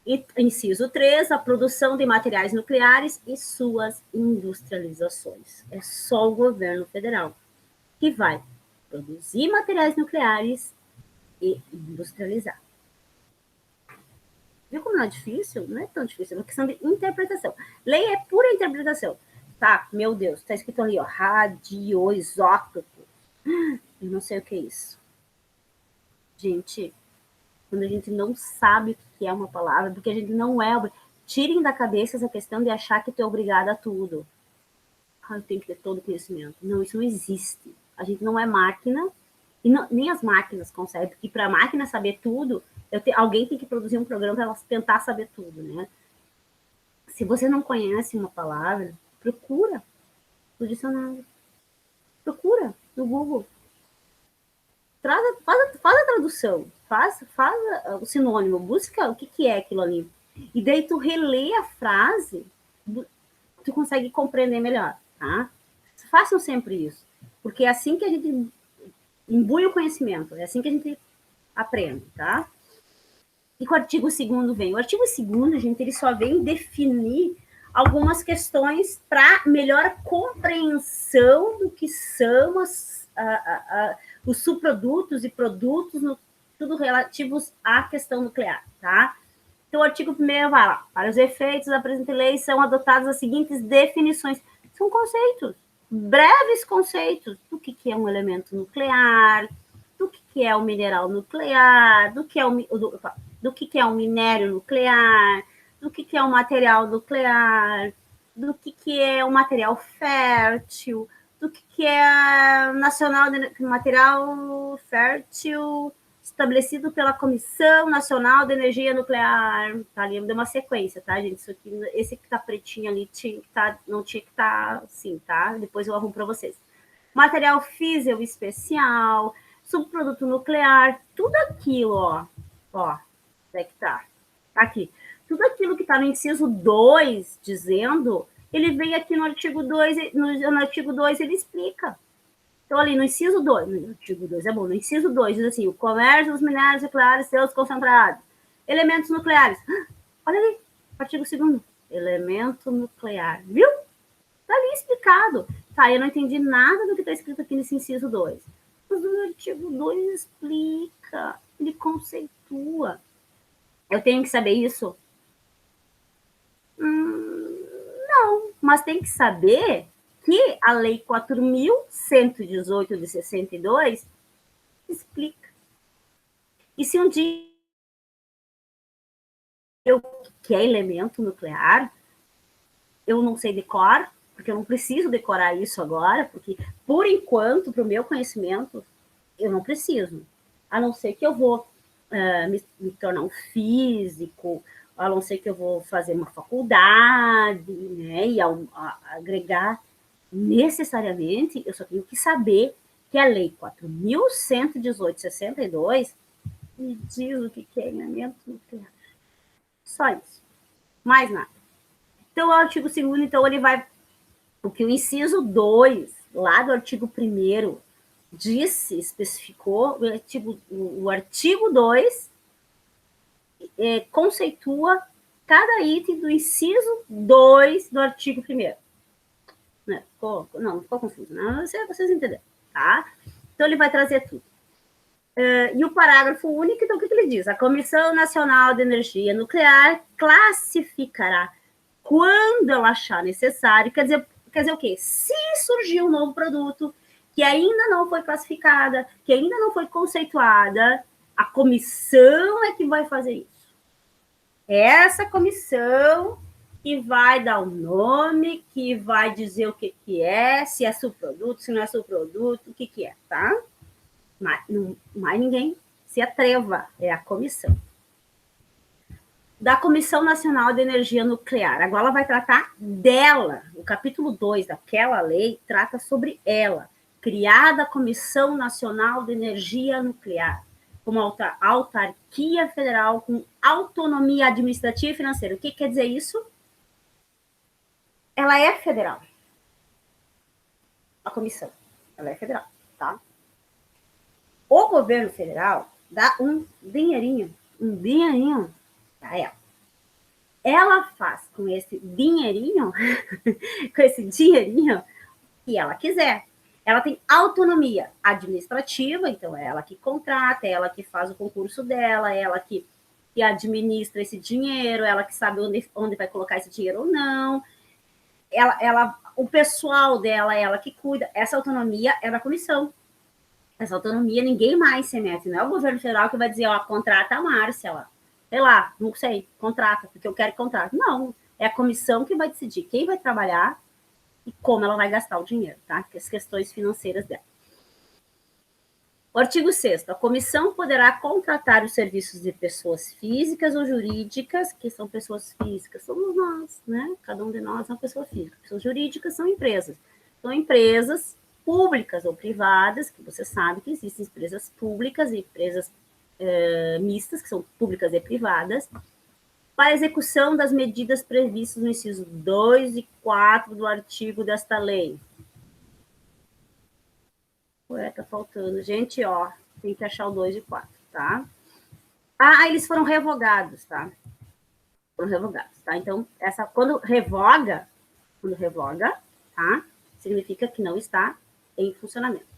E, inciso 3, a produção de materiais nucleares e suas industrializações. É só o governo federal que vai produzir materiais nucleares e industrializar. Viu como não é difícil? Não é tão difícil, é uma questão de interpretação. Lei é pura interpretação. Tá, meu Deus, está escrito ali, ó, radioisótopo. Eu não sei o que é isso. Gente, quando a gente não sabe o que é uma palavra, porque a gente não é. Tirem da cabeça essa questão de achar que tu é obrigada a tudo. Eu tenho que ter todo o conhecimento. Não, isso não existe. A gente não é máquina, e não, nem as máquinas conseguem, porque para a máquina saber tudo, alguém tem que produzir um programa para ela tentar saber tudo, né? Se você não conhece uma palavra, procura no dicionário. Procura no Google. Faz a tradução, faz o sinônimo, busca o que é aquilo ali. E daí tu relê a frase, tu consegue compreender melhor, tá? Façam sempre isso, porque é assim que a gente imbui o conhecimento, é assim que a gente aprende, tá? E com o artigo 2º vem? O artigo 2º, gente, ele só vem definir algumas questões para melhor compreensão do que são os subprodutos e produtos, tudo relativos à questão nuclear, tá? Então, o artigo 1º vai lá. Para os efeitos da presente lei são adotadas as seguintes definições. São conceitos, breves conceitos do que é um elemento nuclear, do que é o mineral nuclear, do que é um minério nuclear, do que é um material nuclear, do que é um material fértil, do que é material fértil estabelecido pela Comissão Nacional de Energia Nuclear. Tá ali, deu uma sequência, tá, gente? Isso aqui, esse que tá pretinho ali não tinha que estar assim, tá? Depois eu arrumo para vocês. Material físico especial, subproduto nuclear, tudo aquilo, ó, onde é que tá? Aqui. Tudo aquilo que está no inciso 2 dizendo, ele vem aqui no artigo 2, no artigo 2 ele explica. Então, ali no inciso 2, no artigo 2 é bom, no inciso 2 diz assim, o comércio dos minérios nucleares seus concentrados, elementos nucleares. Olha ali, artigo 2º, elemento nuclear, viu? Está ali explicado. Tá, eu não entendi nada do que está escrito aqui nesse inciso 2. Mas o artigo 2 explica, ele conceitua. Eu tenho que saber isso? Não, mas tem que saber que a Lei 4.118 de 62 explica. E se um dia eu que é elemento nuclear, eu não sei decor, porque eu não preciso decorar isso agora, porque, por enquanto, para o meu conhecimento, eu não preciso. A não ser que eu vou me tornar um físico, a não ser que eu vou fazer uma faculdade, né, e agregar necessariamente, eu só tenho que saber que a Lei 4.118/62 me diz o que é elemento nuclear. Só isso. Mais nada. Então, o artigo 2º, então, ele vai... O que o inciso 2, lá do artigo 1º, especificou, o artigo 2 conceitua cada item do inciso 2 do artigo 1º. Não ficou confuso, não, vocês entenderam, tá? Então, ele vai trazer tudo. E o parágrafo único, então, o que ele diz? A Comissão Nacional de Energia Nuclear classificará quando ela achar necessário, quer dizer o quê? Se surgir um novo produto que ainda não foi classificada, que ainda não foi conceituada, a comissão é que vai fazer isso. É essa comissão que vai dar o nome, que vai dizer o que é, se é subproduto, se não é subproduto, o que é, tá? Mas mais ninguém se atreva, é a comissão. Da Comissão Nacional de Energia Nuclear. Agora ela vai tratar dela. O capítulo 2 daquela lei trata sobre ela. Criada a Comissão Nacional de Energia Nuclear, como autarquia federal com autonomia administrativa e financeira. O que quer dizer isso? Ela é federal. A comissão. Ela é federal, tá? O governo federal dá um dinheirinho para ela. Ela faz com esse dinheirinho, o que ela quiser. Ela tem autonomia administrativa, então é ela que contrata, é ela que faz o concurso dela, é ela que administra esse dinheiro, ela que sabe onde vai colocar esse dinheiro ou não. O pessoal dela, ela que cuida. Essa autonomia é da comissão. Essa autonomia ninguém mais se mete. Não é o governo federal que vai dizer, ó, contrata a Márcia lá. Sei lá, não sei, contrata, porque eu quero que contrate. Não, é a comissão que vai decidir quem vai trabalhar e como ela vai gastar o dinheiro, tá? As questões financeiras dela. O artigo 6º, a comissão poderá contratar os serviços de pessoas físicas ou jurídicas, que são pessoas físicas, somos nós, né? Cada um de nós é uma pessoa física. Pessoas jurídicas são empresas. São empresas públicas ou privadas, que você sabe que existem empresas públicas e empresas mistas, que são públicas e privadas, para execução das medidas previstas no inciso 2 e 4 do artigo desta lei. Ué, tá faltando. Gente, ó, tem que achar o 2 e 4, tá? Ah, eles foram revogados, tá? Foram revogados, tá? Então, quando revoga, tá? Significa que não está em funcionamento.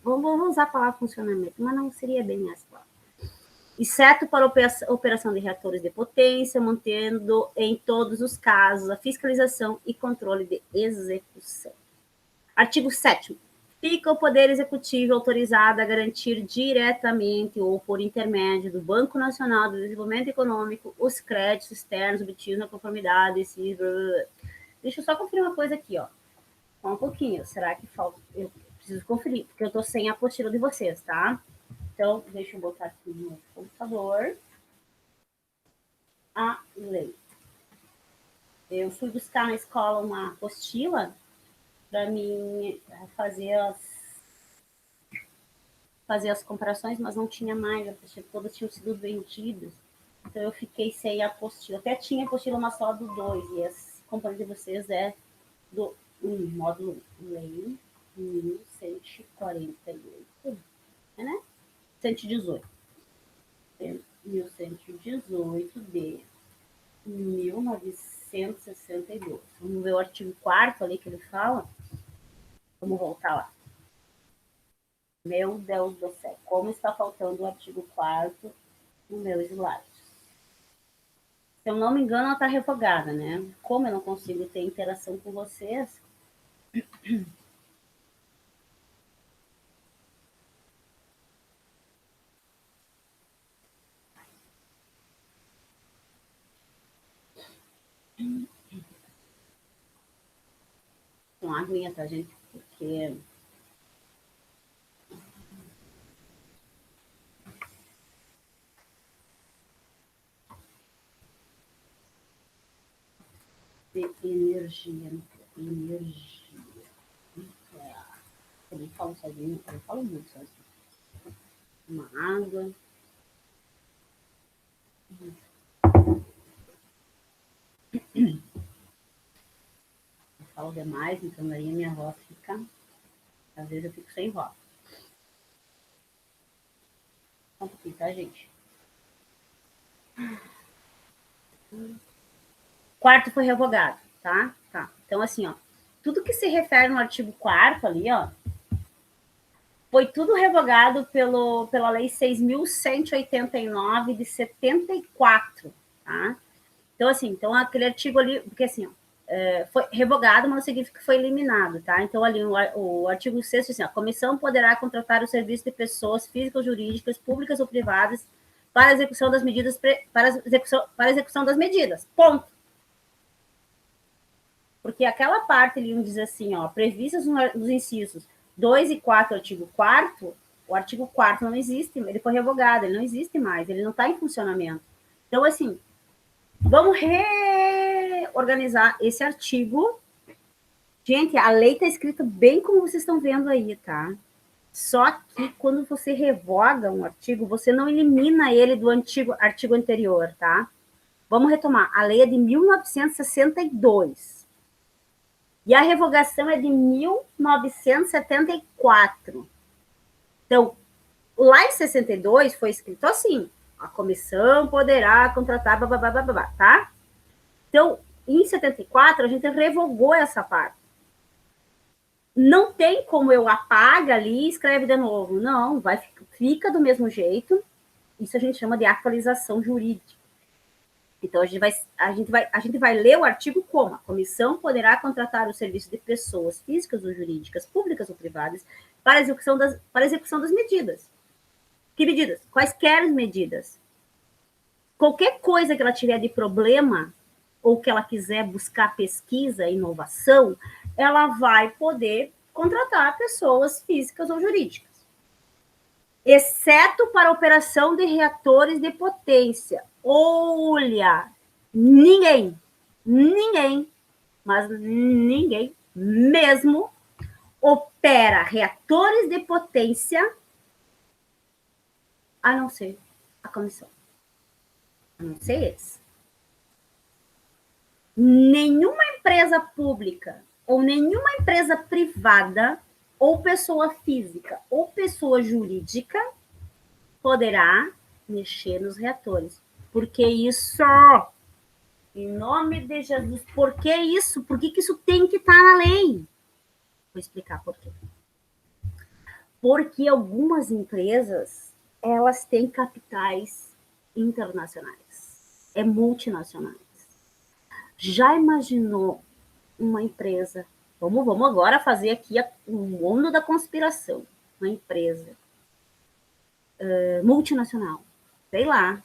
Vamos usar a palavra funcionamento, mas não seria bem essa palavra. Exceto para operação de reatores de potência, mantendo em todos os casos a fiscalização e controle de execução. Artigo 7º. Fica o Poder Executivo autorizado a garantir diretamente ou por intermédio do Banco Nacional de Desenvolvimento Econômico os créditos externos obtidos na conformidade. Deixa eu só conferir uma coisa aqui, ó. Só um pouquinho. Será que falta? Eu preciso conferir, porque eu estou sem a apostila de vocês, tá? Então, deixa eu botar aqui no computador a lei. Eu fui buscar na escola uma apostila para mim fazer as comparações, mas não tinha mais, as apostilas todas tinham sido vendidas, então eu fiquei sem a apostila. Até tinha apostila, mas só do 2, e esse companheiro de vocês é do módulo lei 1148, né? 118. 1118 de 1962. Vamos ver o artigo 4º ali que ele fala. Vamos voltar lá. Meu Deus do céu, como está faltando o artigo 4º no meu slide. Se eu não me engano, ela está revogada, né? Como eu não consigo ter interação com vocês... Com aguinha, tá, gente? Porque... de energia. Eu nem falo sozinho, eu falo muito sozinho. Uma água. Eu falo demais, então daí a minha voz fica... Às vezes eu fico sem voz. Só um pouquinho, tá, gente? 4º foi revogado, tá? Tá. Então, assim, ó, tudo que se refere no artigo 4º ali, ó, foi tudo revogado pela Lei 6.189 de 74, tá? Então, assim, então aquele artigo ali, porque assim, ó, foi revogado, mas não significa que foi eliminado, tá? Então, ali, o artigo 6º, assim, a comissão poderá contratar o serviço de pessoas físicas ou jurídicas, públicas ou privadas, para a execução das medidas, para a execução das medidas. Ponto. Porque aquela parte ali diz assim, ó, previstas nos incisos 2 e 4 do artigo 4º, o artigo 4º não existe, ele foi revogado, ele não existe mais, ele não está em funcionamento. Então, assim, vamos reorganizar esse artigo. Gente, a lei está escrita bem como vocês estão vendo aí, tá? Só que quando você revoga um artigo, você não elimina ele do artigo anterior, tá? Vamos retomar. A lei é de 1962. E a revogação é de 1974. Então, lá em 62 foi escrito assim: a comissão poderá contratar, tá? Então, em 74, a gente revogou essa parte. Não tem como eu apaga ali e escreve de novo. Não, fica do mesmo jeito. Isso a gente chama de atualização jurídica. Então, a gente vai ler o artigo como: a comissão poderá contratar o serviço de pessoas físicas ou jurídicas, públicas ou privadas, para a execução das medidas. Que medidas? Quaisquer medidas. Qualquer coisa que ela tiver de problema, ou que ela quiser buscar pesquisa e inovação, ela vai poder contratar pessoas físicas ou jurídicas. Exceto para operação de reatores de potência. Olha, ninguém, mas ninguém mesmo opera reatores de potência a não ser a comissão. A não ser eles. Nenhuma empresa pública ou nenhuma empresa privada ou pessoa física ou pessoa jurídica poderá mexer nos reatores. Por que isso? Em nome de Jesus, por que isso? Por que isso tem que estar na lei? Vou explicar por quê. Porque algumas empresas, elas têm capitais internacionais, multinacionais. Já imaginou uma empresa? Vamos agora fazer aqui o mundo da conspiração. Uma empresa multinacional, sei lá,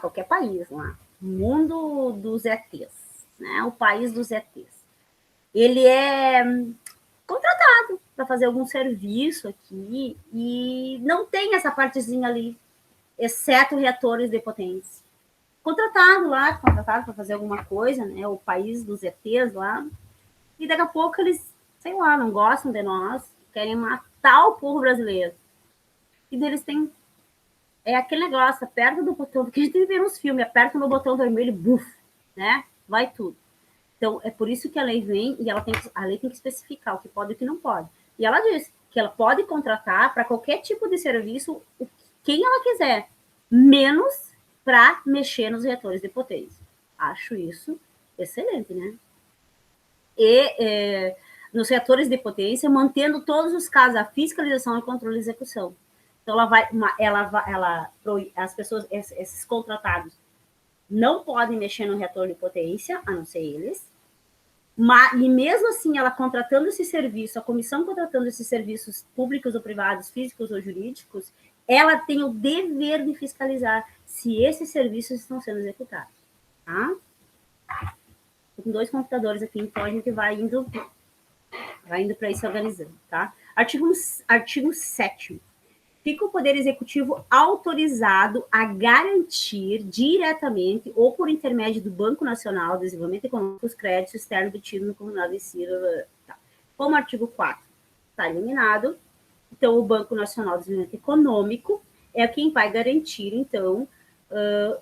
qualquer país lá, mundo dos ETs, né? O país dos ETs. Ele é contratado para fazer algum serviço aqui e não tem essa partezinha ali, exceto reatores de potência. Contratado para fazer alguma coisa, né? O país dos ETs lá. E daqui a pouco eles, sei lá, não gostam de nós, querem matar o povo brasileiro. E deles tem aquele negócio, aperta do botão, porque a gente vê nos filmes, aperta no botão vermelho, buf, né? Vai tudo. Então, é por isso que a lei vem e a lei tem que especificar o que pode e o que não pode. E ela diz que ela pode contratar para qualquer tipo de serviço quem ela quiser, menos para mexer nos reatores de potência. Acho isso excelente, né? E nos reatores de potência, mantendo todos os casos a fiscalização e controle de execução. Então, as pessoas, esses contratados, não podem mexer no reator de potência, a não ser eles. E mesmo assim, ela contratando esse serviço, a comissão contratando esses serviços públicos ou privados, físicos ou jurídicos, ela tem o dever de fiscalizar se esses serviços estão sendo executados. Tá? Com 2 computadores aqui, então a gente vai indo para ir se organizando. Tá? Artigo 7º. Fica o Poder Executivo autorizado a garantir diretamente ou por intermédio do Banco Nacional de Desenvolvimento Econômico os créditos externos obtidos no Comunidade de Ciro. Tá. Como o artigo 4 está eliminado, então o Banco Nacional de Desenvolvimento Econômico é quem vai garantir, então,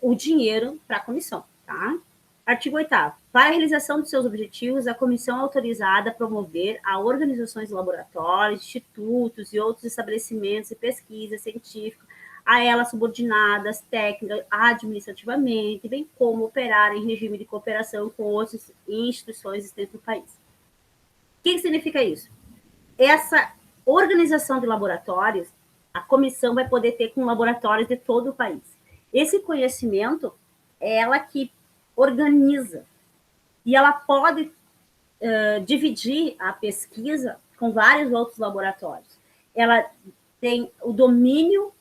o dinheiro para a comissão. Tá? Artigo 8º. Para a realização dos seus objetivos, a comissão é autorizada a promover a organizações de laboratórios, institutos e outros estabelecimentos de pesquisa científica, a elas subordinadas, técnica, administrativamente, bem como operar em regime de cooperação com outras instituições existentes no país. O que significa isso? Essa organização de laboratórios, a comissão vai poder ter com laboratórios de todo o país. Esse conhecimento é ela que organiza. E ela pode dividir a pesquisa com vários outros laboratórios. Ela tem o domínio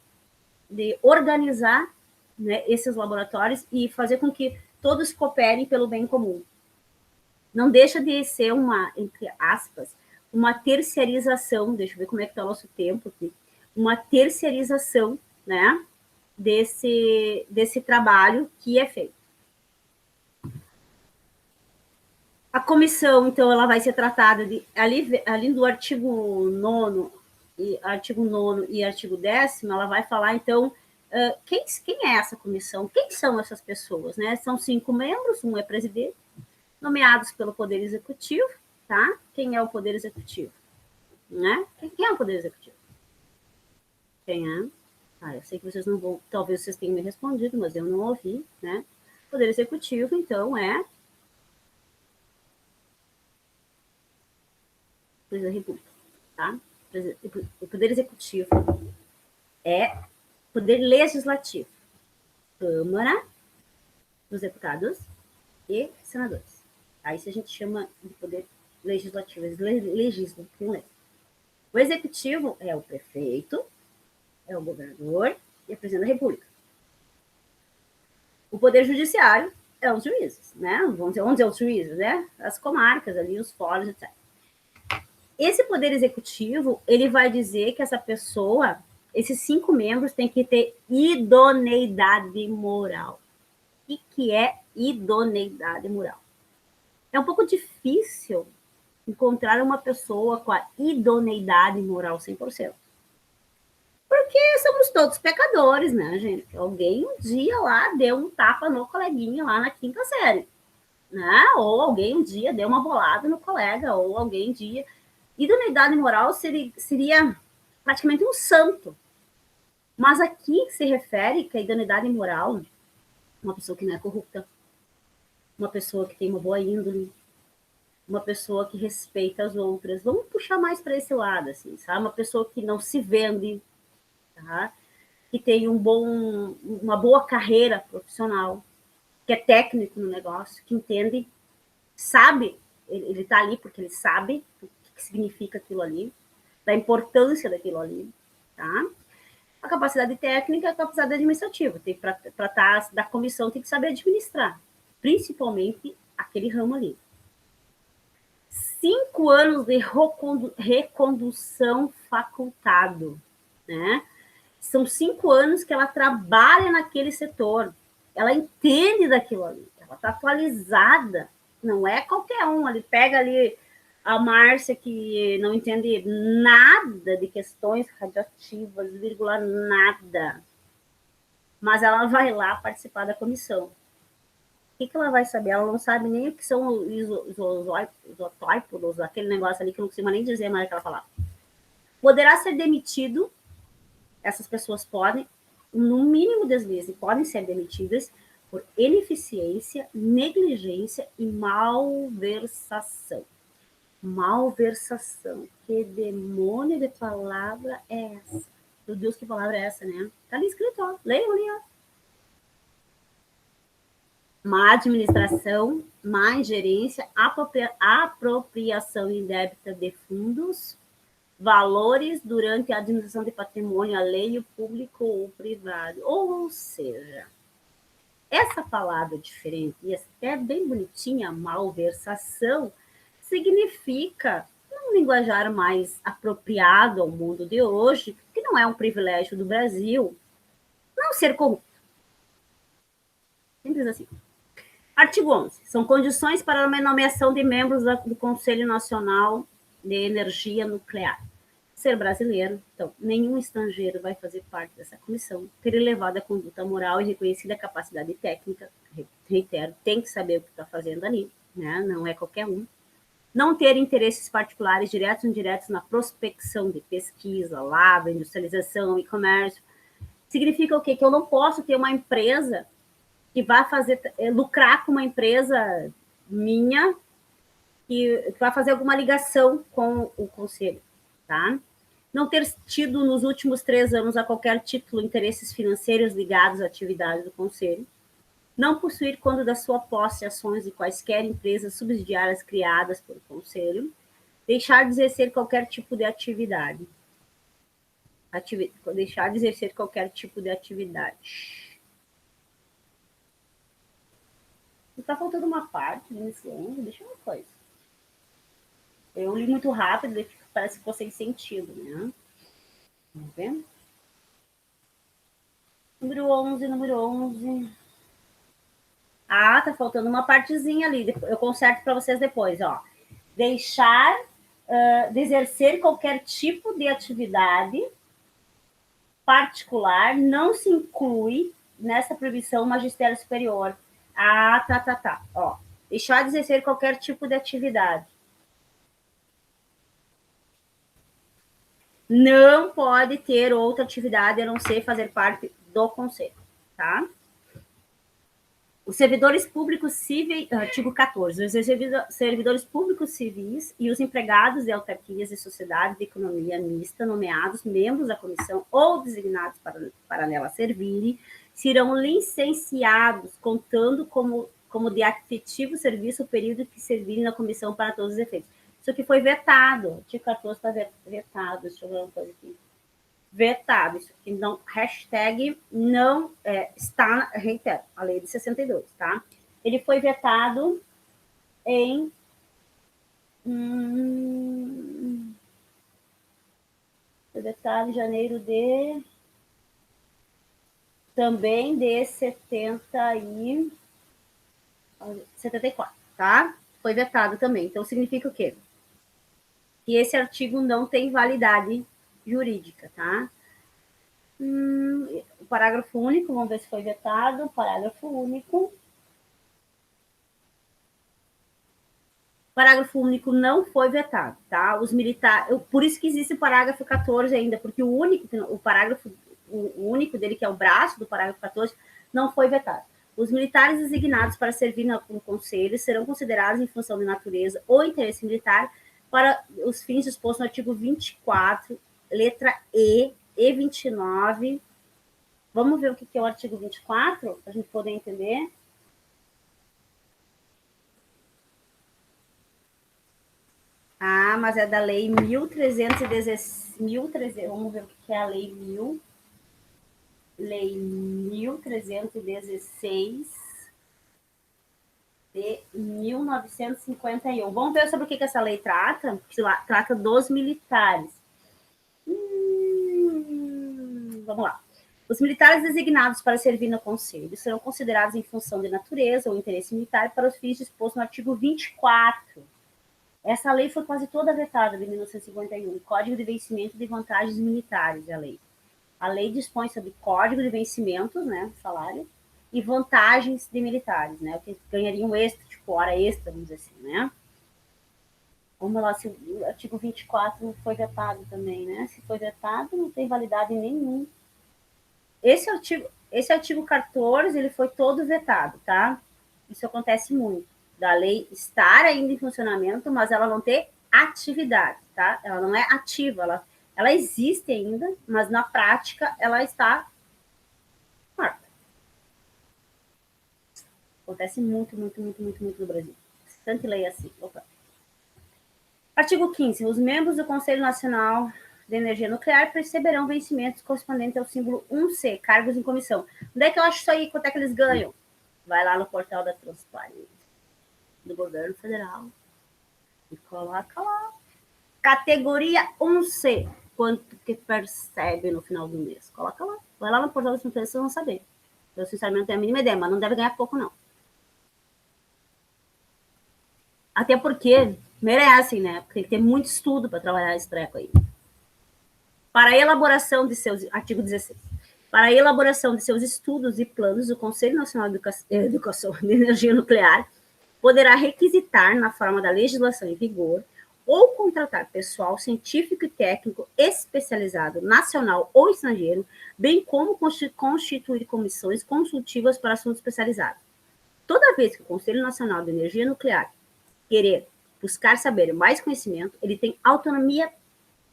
de organizar, né, esses laboratórios e fazer com que todos cooperem pelo bem comum. Não deixa de ser uma, entre aspas, uma terceirização, deixa eu ver como é que está o nosso tempo aqui, uma terceirização, né, desse trabalho que é feito. A comissão, então, ela vai ser tratada ali do artigo 9º e artigo 9º e artigo 10º, ela vai falar, então, quem é essa comissão? Quem são essas pessoas? Né? São 5 membros, um é presidente, nomeados pelo Poder Executivo, tá? Quem é o Poder Executivo? Né? Quem é o Poder Executivo? Quem é? Eu sei que vocês não vão, talvez vocês tenham me respondido, mas eu não ouvi, né? O Poder Executivo, então, é Presidente da República, tá? O Poder Executivo é Poder Legislativo, Câmara dos Deputados e Senadores. Aí se a gente chama de Poder Legislativo, eles legislam com lei. O Executivo é o prefeito, é o governador e é o presidente da República. O Poder Judiciário é os juízes, né? Vamos dizer, onde é os juízes, né? As comarcas ali, os fóruns, etc. Esse Poder Executivo, ele vai dizer que essa pessoa, esses 5 membros, têm que ter idoneidade moral. O que é idoneidade moral? É um pouco difícil encontrar uma pessoa com a idoneidade moral 100%. Porque somos todos pecadores, né, gente? Alguém um dia lá deu um tapa no coleguinha lá na 5ª série, né? Ou alguém um dia deu uma bolada no colega, ou alguém um dia... Idoneidade moral seria praticamente um santo. Mas aqui se refere que a idoneidade moral, uma pessoa que não é corrupta, uma pessoa que tem uma boa índole, uma pessoa que respeita as outras. Vamos puxar mais para esse lado, assim, sabe? Uma pessoa que não se vende, tá? Que tem uma boa carreira profissional, que é técnico no negócio, que entende, sabe, ele está ali porque ele sabe o que significa aquilo ali, da importância daquilo ali, tá? A capacidade técnica e a capacidade administrativa. Para estar da comissão tem que saber administrar, principalmente aquele ramo ali. 5 anos de recondução facultado, né? São 5 anos que ela trabalha naquele setor, ela entende daquilo ali, ela está atualizada, não é qualquer um, ele pega ali a Márcia, que não entende nada de questões radioativas, vírgula, nada, mas ela vai lá participar da comissão. O que ela vai saber? Ela não sabe nem o que são os isotópicos, aquele negócio ali que eu não consigo nem dizer mais aquela palavra. Poderá ser demitido, essas pessoas podem, no mínimo deslize, podem ser demitidas por ineficiência, negligência e malversação. Malversação. Que demônio de palavra é essa? Meu Deus, que palavra é essa, né? Tá ali escrito, ó. Leiam ali, ó. Má administração, má ingerência, apropriação indébita de fundos, valores durante a administração de patrimônio alheio, público ou privado. Ou seja, essa palavra diferente e até bem bonitinha, malversação, significa, num linguajar mais apropriado ao mundo de hoje, que não é um privilégio do Brasil, não ser corrupto. Simples assim. Artigo 11. São condições para a nomeação de membros do Conselho Nacional de Energia Nuclear. Ser brasileiro, então, nenhum estrangeiro vai fazer parte dessa comissão, ter elevada conduta moral e reconhecida capacidade técnica, reitero, tem que saber o que está fazendo ali, né? Não é qualquer um. Não ter interesses particulares, diretos ou indiretos, na prospecção de pesquisa, lavra, industrialização e comércio. Significa o quê? Que eu não posso ter uma empresa que vai lucrar com uma empresa minha que vai fazer alguma ligação com o conselho, tá? Não ter tido nos últimos 3 anos, a qualquer título, interesses financeiros ligados à atividade do conselho. não possuir, quando da sua posse, ações de quaisquer empresas subsidiárias criadas pelo Conselho, deixar de exercer qualquer tipo de atividade. Deixar de exercer qualquer tipo de atividade. Está faltando uma parte nesse 11, deixa eu ver uma coisa. Eu li muito rápido, parece que ficou sem sentido, né? Vamos ver? Número 11. Ah, tá faltando uma partezinha ali. Eu conserto para vocês depois, ó. Deixar de exercer qualquer tipo de atividade particular não se inclui nessa proibição magistério superior. Ah, tá. Ó, deixar de exercer qualquer tipo de atividade. Não pode ter outra atividade a não ser fazer parte do conselho, tá? Os servidores públicos civis, artigo 14, os servidores públicos civis e os empregados de autarquias e sociedades de economia mista, nomeados membros da comissão ou designados para nela servirem, serão licenciados, contando como de efetivo serviço o período que servirem na comissão para todos os efeitos. Isso aqui foi vetado, o artigo 14 está vetado, deixa eu ver uma coisa aqui. Vetado, isso aqui não, hashtag não está, reitero, a lei de 62, tá? Ele foi vetado em foi vetado em janeiro de também de 74, tá? Foi vetado também. Então significa o quê? Que esse artigo não tem validade jurídica, tá? O parágrafo único, vamos ver se foi vetado. Parágrafo único. Parágrafo único não foi vetado, tá? Os militares, por isso que existe o parágrafo 14 ainda, porque o parágrafo único dele, que é o braço do parágrafo 14, não foi vetado. Os militares designados para servir no conselho serão considerados em função de natureza ou interesse militar para os fins dispostos no artigo 24, letra E 29. Vamos ver o que é o artigo 24, para a gente poder entender. Ah, mas é da lei 1316. Vamos ver o que é a lei 1316 de 1951. Vamos ver sobre o que essa lei trata? Trata dos militares. Vamos lá. Os militares designados para servir no Conselho serão considerados em função de natureza ou interesse militar para os fins dispostos no artigo 24. Essa lei foi quase toda vetada de 1951. Código de vencimento de vantagens militares, a lei. A lei dispõe sobre código de vencimentos, né, salário, e vantagens de militares, né, o que ganhariam extra, tipo hora extra, vamos dizer assim, né. Vamos lá, se o artigo 24 não foi vetado também, né, se foi vetado, não tem validade nenhuma. Esse artigo 14, ele foi todo vetado, tá? Isso acontece muito. Da lei estar ainda em funcionamento, mas ela não ter atividade, tá? Ela não é ativa, ela existe ainda, mas na prática ela está morta. Acontece muito no Brasil. Bastante lei assim. Opa. Artigo 15. Os membros do Conselho Nacional de Energia Nuclear perceberão vencimentos correspondentes ao símbolo 1C, cargos em comissão. Onde é que eu acho isso aí? Quanto é que eles ganham? Vai lá no portal da Transparência do Governo Federal e coloca lá. Categoria 1C. Quanto que percebe no final do mês? Coloca lá. Vai lá no portal da Transparência, vocês vão saber. Eu, sinceramente, não tenho a mínima ideia, mas não deve ganhar pouco, não. Até porque merecem, né? Porque tem que ter muito estudo para trabalhar esse treco aí. Para a elaboração de seus... Artigo 16. Para a elaboração de seus estudos e planos, o Conselho Nacional de Educação de Energia Nuclear poderá requisitar, na forma da legislação em vigor, ou contratar pessoal científico e técnico especializado, nacional ou estrangeiro, bem como constituir comissões consultivas para assuntos especializados. Toda vez que o Conselho Nacional de Energia Nuclear querer buscar saber mais conhecimento, ele tem autonomia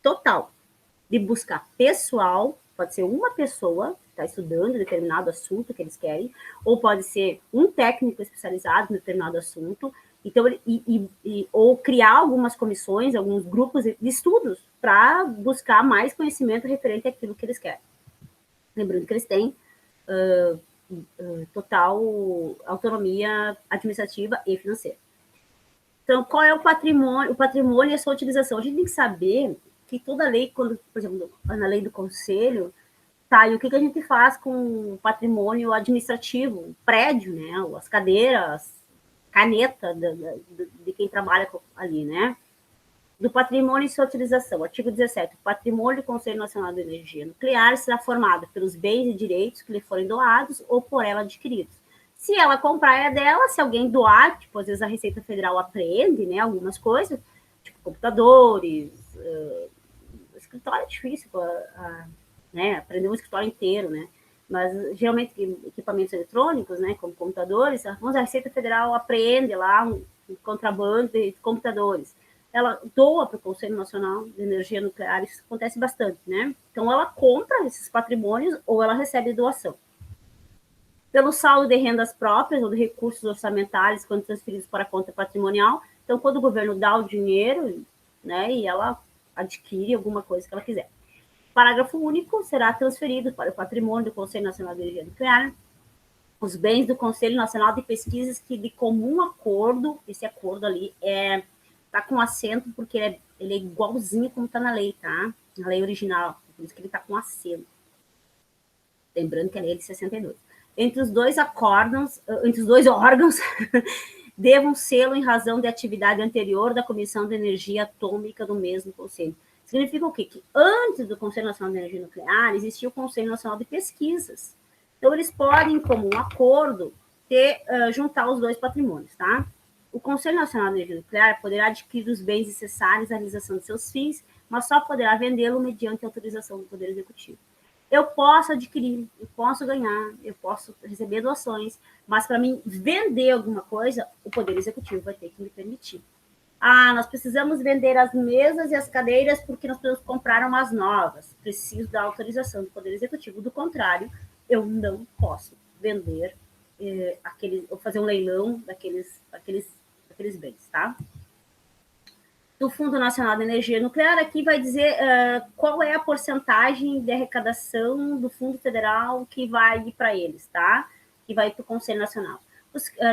total de buscar pessoal Pode ser uma pessoa que está estudando determinado assunto que eles querem, ou pode ser um técnico especializado em determinado assunto. Então, ou criar algumas comissões, alguns grupos de estudos para buscar mais conhecimento referente àquilo que eles querem. Lembrando que eles têm total autonomia administrativa e financeira. Então, qual é o patrimônio? O patrimônio e a sua utilização. A gente tem que saber que toda lei, quando, por exemplo, na lei do conselho, tá, e o que a gente faz com o patrimônio administrativo, o prédio, né, as cadeiras, caneta de quem trabalha ali, né? Do patrimônio e sua utilização. Artigo 17. O patrimônio do Conselho Nacional de Energia Nuclear será formado pelos bens e direitos que lhe forem doados ou por ela adquiridos. Se ela comprar, é dela. Se alguém doar, tipo, às vezes a Receita Federal apreende, né, algumas coisas, tipo computadores, escritório é difícil, né, aprender um escritório inteiro, né, mas geralmente equipamentos eletrônicos, né, como computadores, a Receita Federal apreende lá um contrabando de computadores. Ela doa para o Conselho Nacional de Energia Nuclear, isso acontece bastante, né? Então, ela compra esses patrimônios ou ela recebe doação. Pelo saldo de rendas próprias ou de recursos orçamentários, quando transferidos para a conta patrimonial. Então, quando o governo dá o dinheiro, né, e ela adquire alguma coisa que ela quiser. Parágrafo único, será transferido para o patrimônio do Conselho Nacional de Energia Nuclear os bens do Conselho Nacional de Pesquisas que, de comum acordo, esse acordo ali tá com acento porque ele é igualzinho como está na lei, tá? Na lei original, por isso que ele está com acento. Lembrando que a lei é de 62. Entre os dois órgãos, devam sê-lo em razão de atividade anterior da Comissão de Energia Atômica do mesmo Conselho. Significa o quê? Que antes do Conselho Nacional de Energia Nuclear, existia o Conselho Nacional de Pesquisas. Então, eles podem, em comum acordo, juntar os dois patrimônios, tá? O Conselho Nacional de Energia Nuclear poderá adquirir os bens necessários à realização de seus fins, mas só poderá vendê-lo mediante autorização do Poder Executivo. Eu posso adquirir, eu posso ganhar, eu posso receber doações, mas para mim vender alguma coisa, o Poder Executivo vai ter que me permitir. Ah, nós precisamos vender as mesas e as cadeiras porque nós precisamos comprar umas novas. Preciso da autorização do Poder Executivo. Do contrário, eu não posso vender ou fazer um leilão daqueles bens, tá? Do Fundo Nacional de Energia Nuclear, aqui vai dizer qual é a porcentagem de arrecadação do Fundo Federal que vai para eles, tá? Que vai para o Conselho Nacional.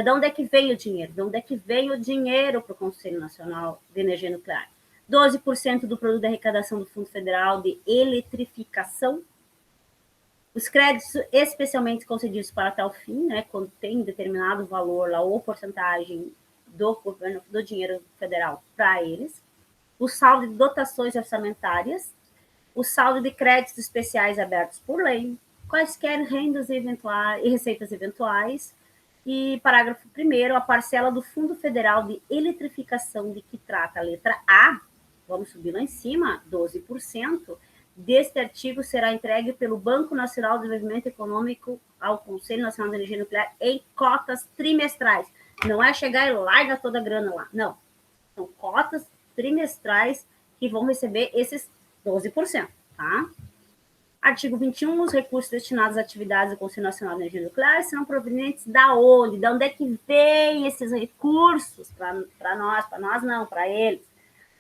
De onde é que vem o dinheiro? De onde é que vem o dinheiro para o Conselho Nacional de Energia Nuclear? 12% do produto de arrecadação do Fundo Federal de Eletrificação. Os créditos especialmente concedidos para tal fim, né, quando tem determinado valor lá ou porcentagem do governo, do dinheiro federal para eles, o saldo de dotações orçamentárias, o saldo de créditos especiais abertos por lei, quaisquer rendas e receitas eventuais, e parágrafo 1º, a parcela do Fundo Federal de Eletrificação de que trata a letra A, vamos subir lá em cima, 12%, deste artigo será entregue pelo Banco Nacional de Desenvolvimento Econômico ao Conselho Nacional de Energia Nuclear em cotas trimestrais. Não é chegar e larga toda a grana lá, não. São cotas trimestrais que vão receber esses 12%, tá? Artigo 21, os recursos destinados às atividades do Conselho Nacional de Energia Nuclear serão provenientes da onde? De onde é que vem esses recursos? Para nós não, para eles.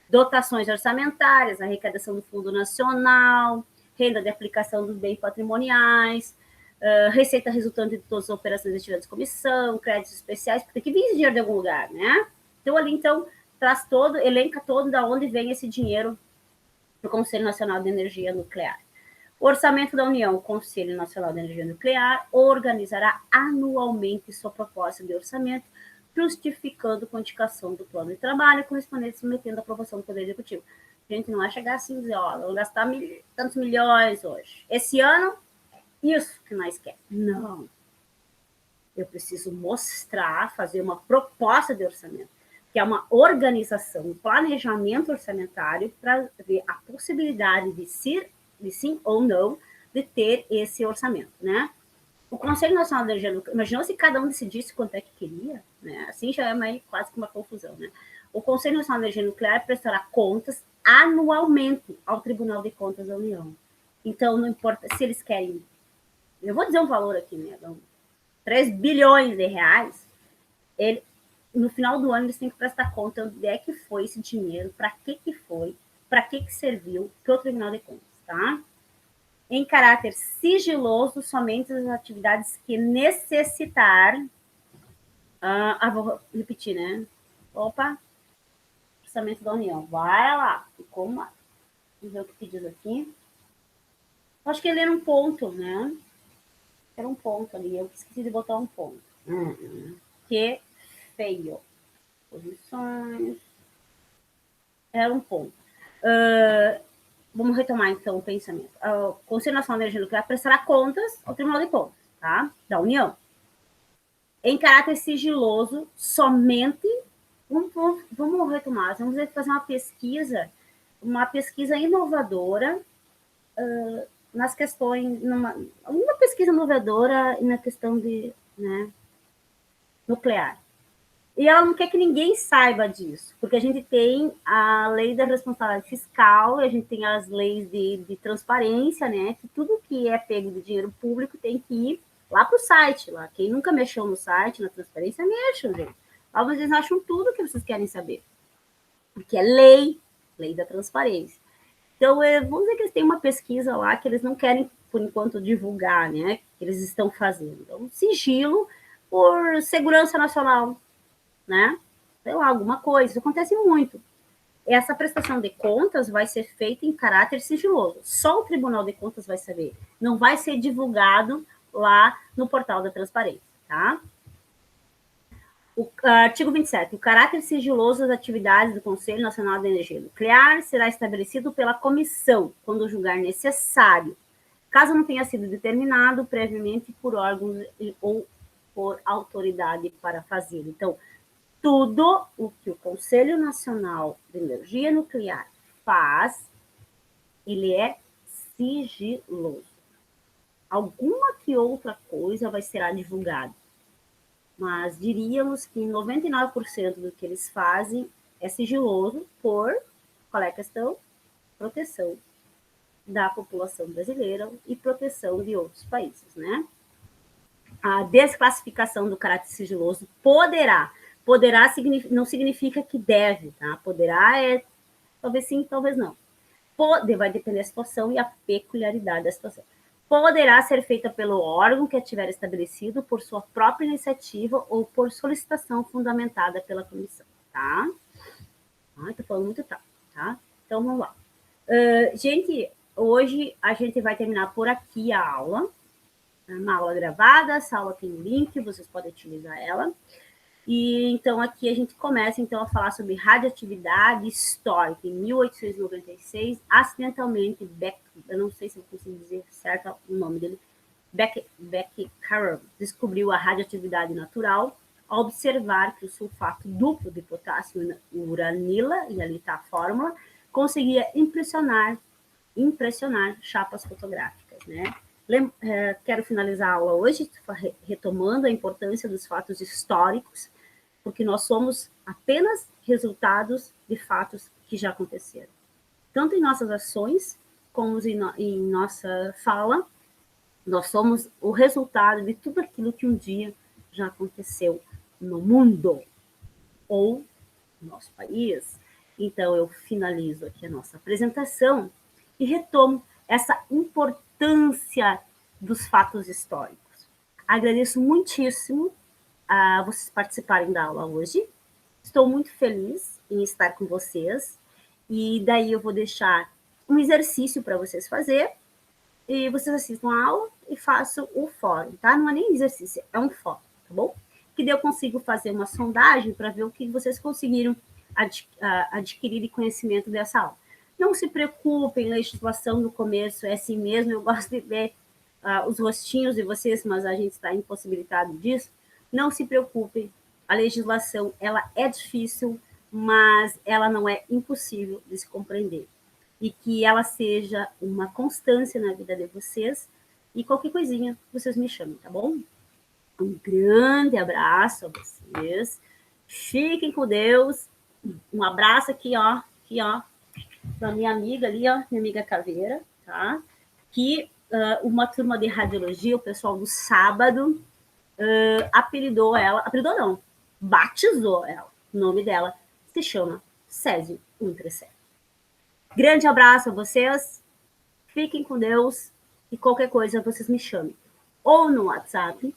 Dotações orçamentárias, arrecadação do Fundo Nacional, renda de aplicação dos bens patrimoniais, receita resultante de todas as operações e atividades de comissão, créditos especiais, porque tem que vir esse dinheiro de algum lugar, né? Então, ali, traz todo, elenca todo de onde vem esse dinheiro para o Conselho Nacional de Energia Nuclear. O Orçamento da União, o Conselho Nacional de Energia Nuclear, organizará anualmente sua proposta de orçamento, justificando com a indicação do plano de trabalho correspondente submetendo a aprovação do Poder Executivo. A gente não vai chegar assim e dizer, ó, vamos gastar tantos milhões hoje. Esse ano, isso que nós queremos. Não. Eu preciso mostrar, fazer uma proposta de orçamento, que é uma organização, um planejamento orçamentário para ver a possibilidade de sim ou não de ter esse orçamento, né? O Conselho Nacional de Energia Nuclear, imaginou se cada um decidisse quanto é que queria, né? Assim já é quase que uma confusão, né? O Conselho Nacional de Energia Nuclear prestará contas anualmente ao Tribunal de Contas da União. Então, não importa se eles querem, eu vou dizer um valor aqui, né? 3 bilhões de reais, ele, no final do ano eles têm que prestar conta onde é que foi esse dinheiro, para que foi, para que serviu para o Tribunal de Contas, tá? Em caráter sigiloso, somente as atividades que necessitar. Vou repetir, né? Opa, orçamento da União. Vai lá. Ficou uma. Vamos ver o que diz aqui. Acho que ele era um ponto, né? Era um ponto ali. Eu esqueci de botar um ponto. Que feio. Posições. Era um ponto. Vamos retomar, então, o pensamento. O Conselho Nacional de Energia Nuclear prestará contas ao Tribunal de Contas, tá? Da União. Em caráter sigiloso, somente. Vamos retomar. Vamos fazer uma pesquisa inovadora nas questões. Uma pesquisa inovadora na questão de, né, nuclear. E ela não quer que ninguém saiba disso, porque a gente tem a lei da responsabilidade fiscal, a gente tem as leis de transparência, né? Que tudo que é pego de dinheiro público tem que ir lá para o site. Lá. Quem nunca mexeu no site, na transparência, mexam, gente. Lá vocês acham tudo que vocês querem saber. Porque é lei da transparência. Então, vamos dizer que eles têm uma pesquisa lá que eles não querem, por enquanto, divulgar, né? Que eles estão fazendo. Então, sigilo por segurança nacional, né? Sei lá, alguma coisa. Isso acontece muito. Essa prestação de contas vai ser feita em caráter sigiloso. Só o Tribunal de Contas vai saber. Não vai ser divulgado lá no portal da transparência, tá? O artigo 27. O caráter sigiloso das atividades do Conselho Nacional de Energia Nuclear será estabelecido pela comissão, quando julgar necessário, caso não tenha sido determinado previamente por órgãos ou por autoridade para fazer. Então, tudo o que o Conselho Nacional de Energia Nuclear faz, ele é sigiloso. Alguma que outra coisa vai ser divulgada, mas diríamos que 99% do que eles fazem é sigiloso por, qual é a questão? Proteção da população brasileira e proteção de outros países, né? A desclassificação do caráter sigiloso poderá não significa que deve, tá? Poderá talvez sim, talvez não. Vai depender da situação e a peculiaridade da situação. Poderá ser feita pelo órgão que tiver estabelecido por sua própria iniciativa ou por solicitação fundamentada pela comissão, tá? Tô falando muito tá? Então, vamos lá. Gente, hoje a gente vai terminar por aqui a aula. Uma aula gravada, essa aula tem um link, vocês podem utilizar ela. E então aqui a gente começa então a falar sobre radioatividade histórica. Em 1896, acidentalmente, eu não sei se eu consigo dizer certo o nome dele, Becquerel descobriu a radioatividade natural ao observar que o sulfato duplo de potássio uranila, e ali está a fórmula, conseguia impressionar chapas fotográficas, né? Quero finalizar a aula hoje retomando a importância dos fatos históricos, porque nós somos apenas resultados de fatos que já aconteceram. Tanto em nossas ações, como em nossa fala, nós somos o resultado de tudo aquilo que um dia já aconteceu no mundo ou no nosso país. Então, eu finalizo aqui a nossa apresentação e retomo essa importância dos fatos históricos. Agradeço muitíssimo a vocês participarem da aula hoje. Estou muito feliz em estar com vocês. E daí eu vou deixar um exercício para vocês fazer. E vocês assistam a aula e façam o fórum, tá? Não é nem exercício, é um fórum, tá bom? Que daí eu consigo fazer uma sondagem para ver o que vocês conseguiram adquirir de conhecimento dessa aula. Não se preocupem, a legislação no começo é assim mesmo, eu gosto de ver os rostinhos de vocês, mas a gente está impossibilitado disso. Não se preocupem, a legislação ela é difícil, mas ela não é impossível de se compreender. E que ela seja uma constância na vida de vocês. E qualquer coisinha, vocês me chamem, tá bom? Um grande abraço a vocês. Fiquem com Deus. Um abraço aqui, ó, da minha amiga ali, ó, minha amiga Caveira, tá? que uma turma de radiologia, o pessoal do sábado, apelidou não, batizou ela. O nome dela se chama Césio 137. Grande abraço a vocês, fiquem com Deus e qualquer coisa vocês me chamem. Ou no WhatsApp,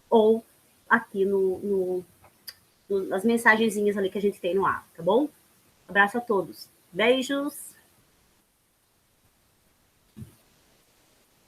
ou aqui nas mensagenzinhas ali que a gente tem no ar, tá bom? Abraço a todos. Beijos!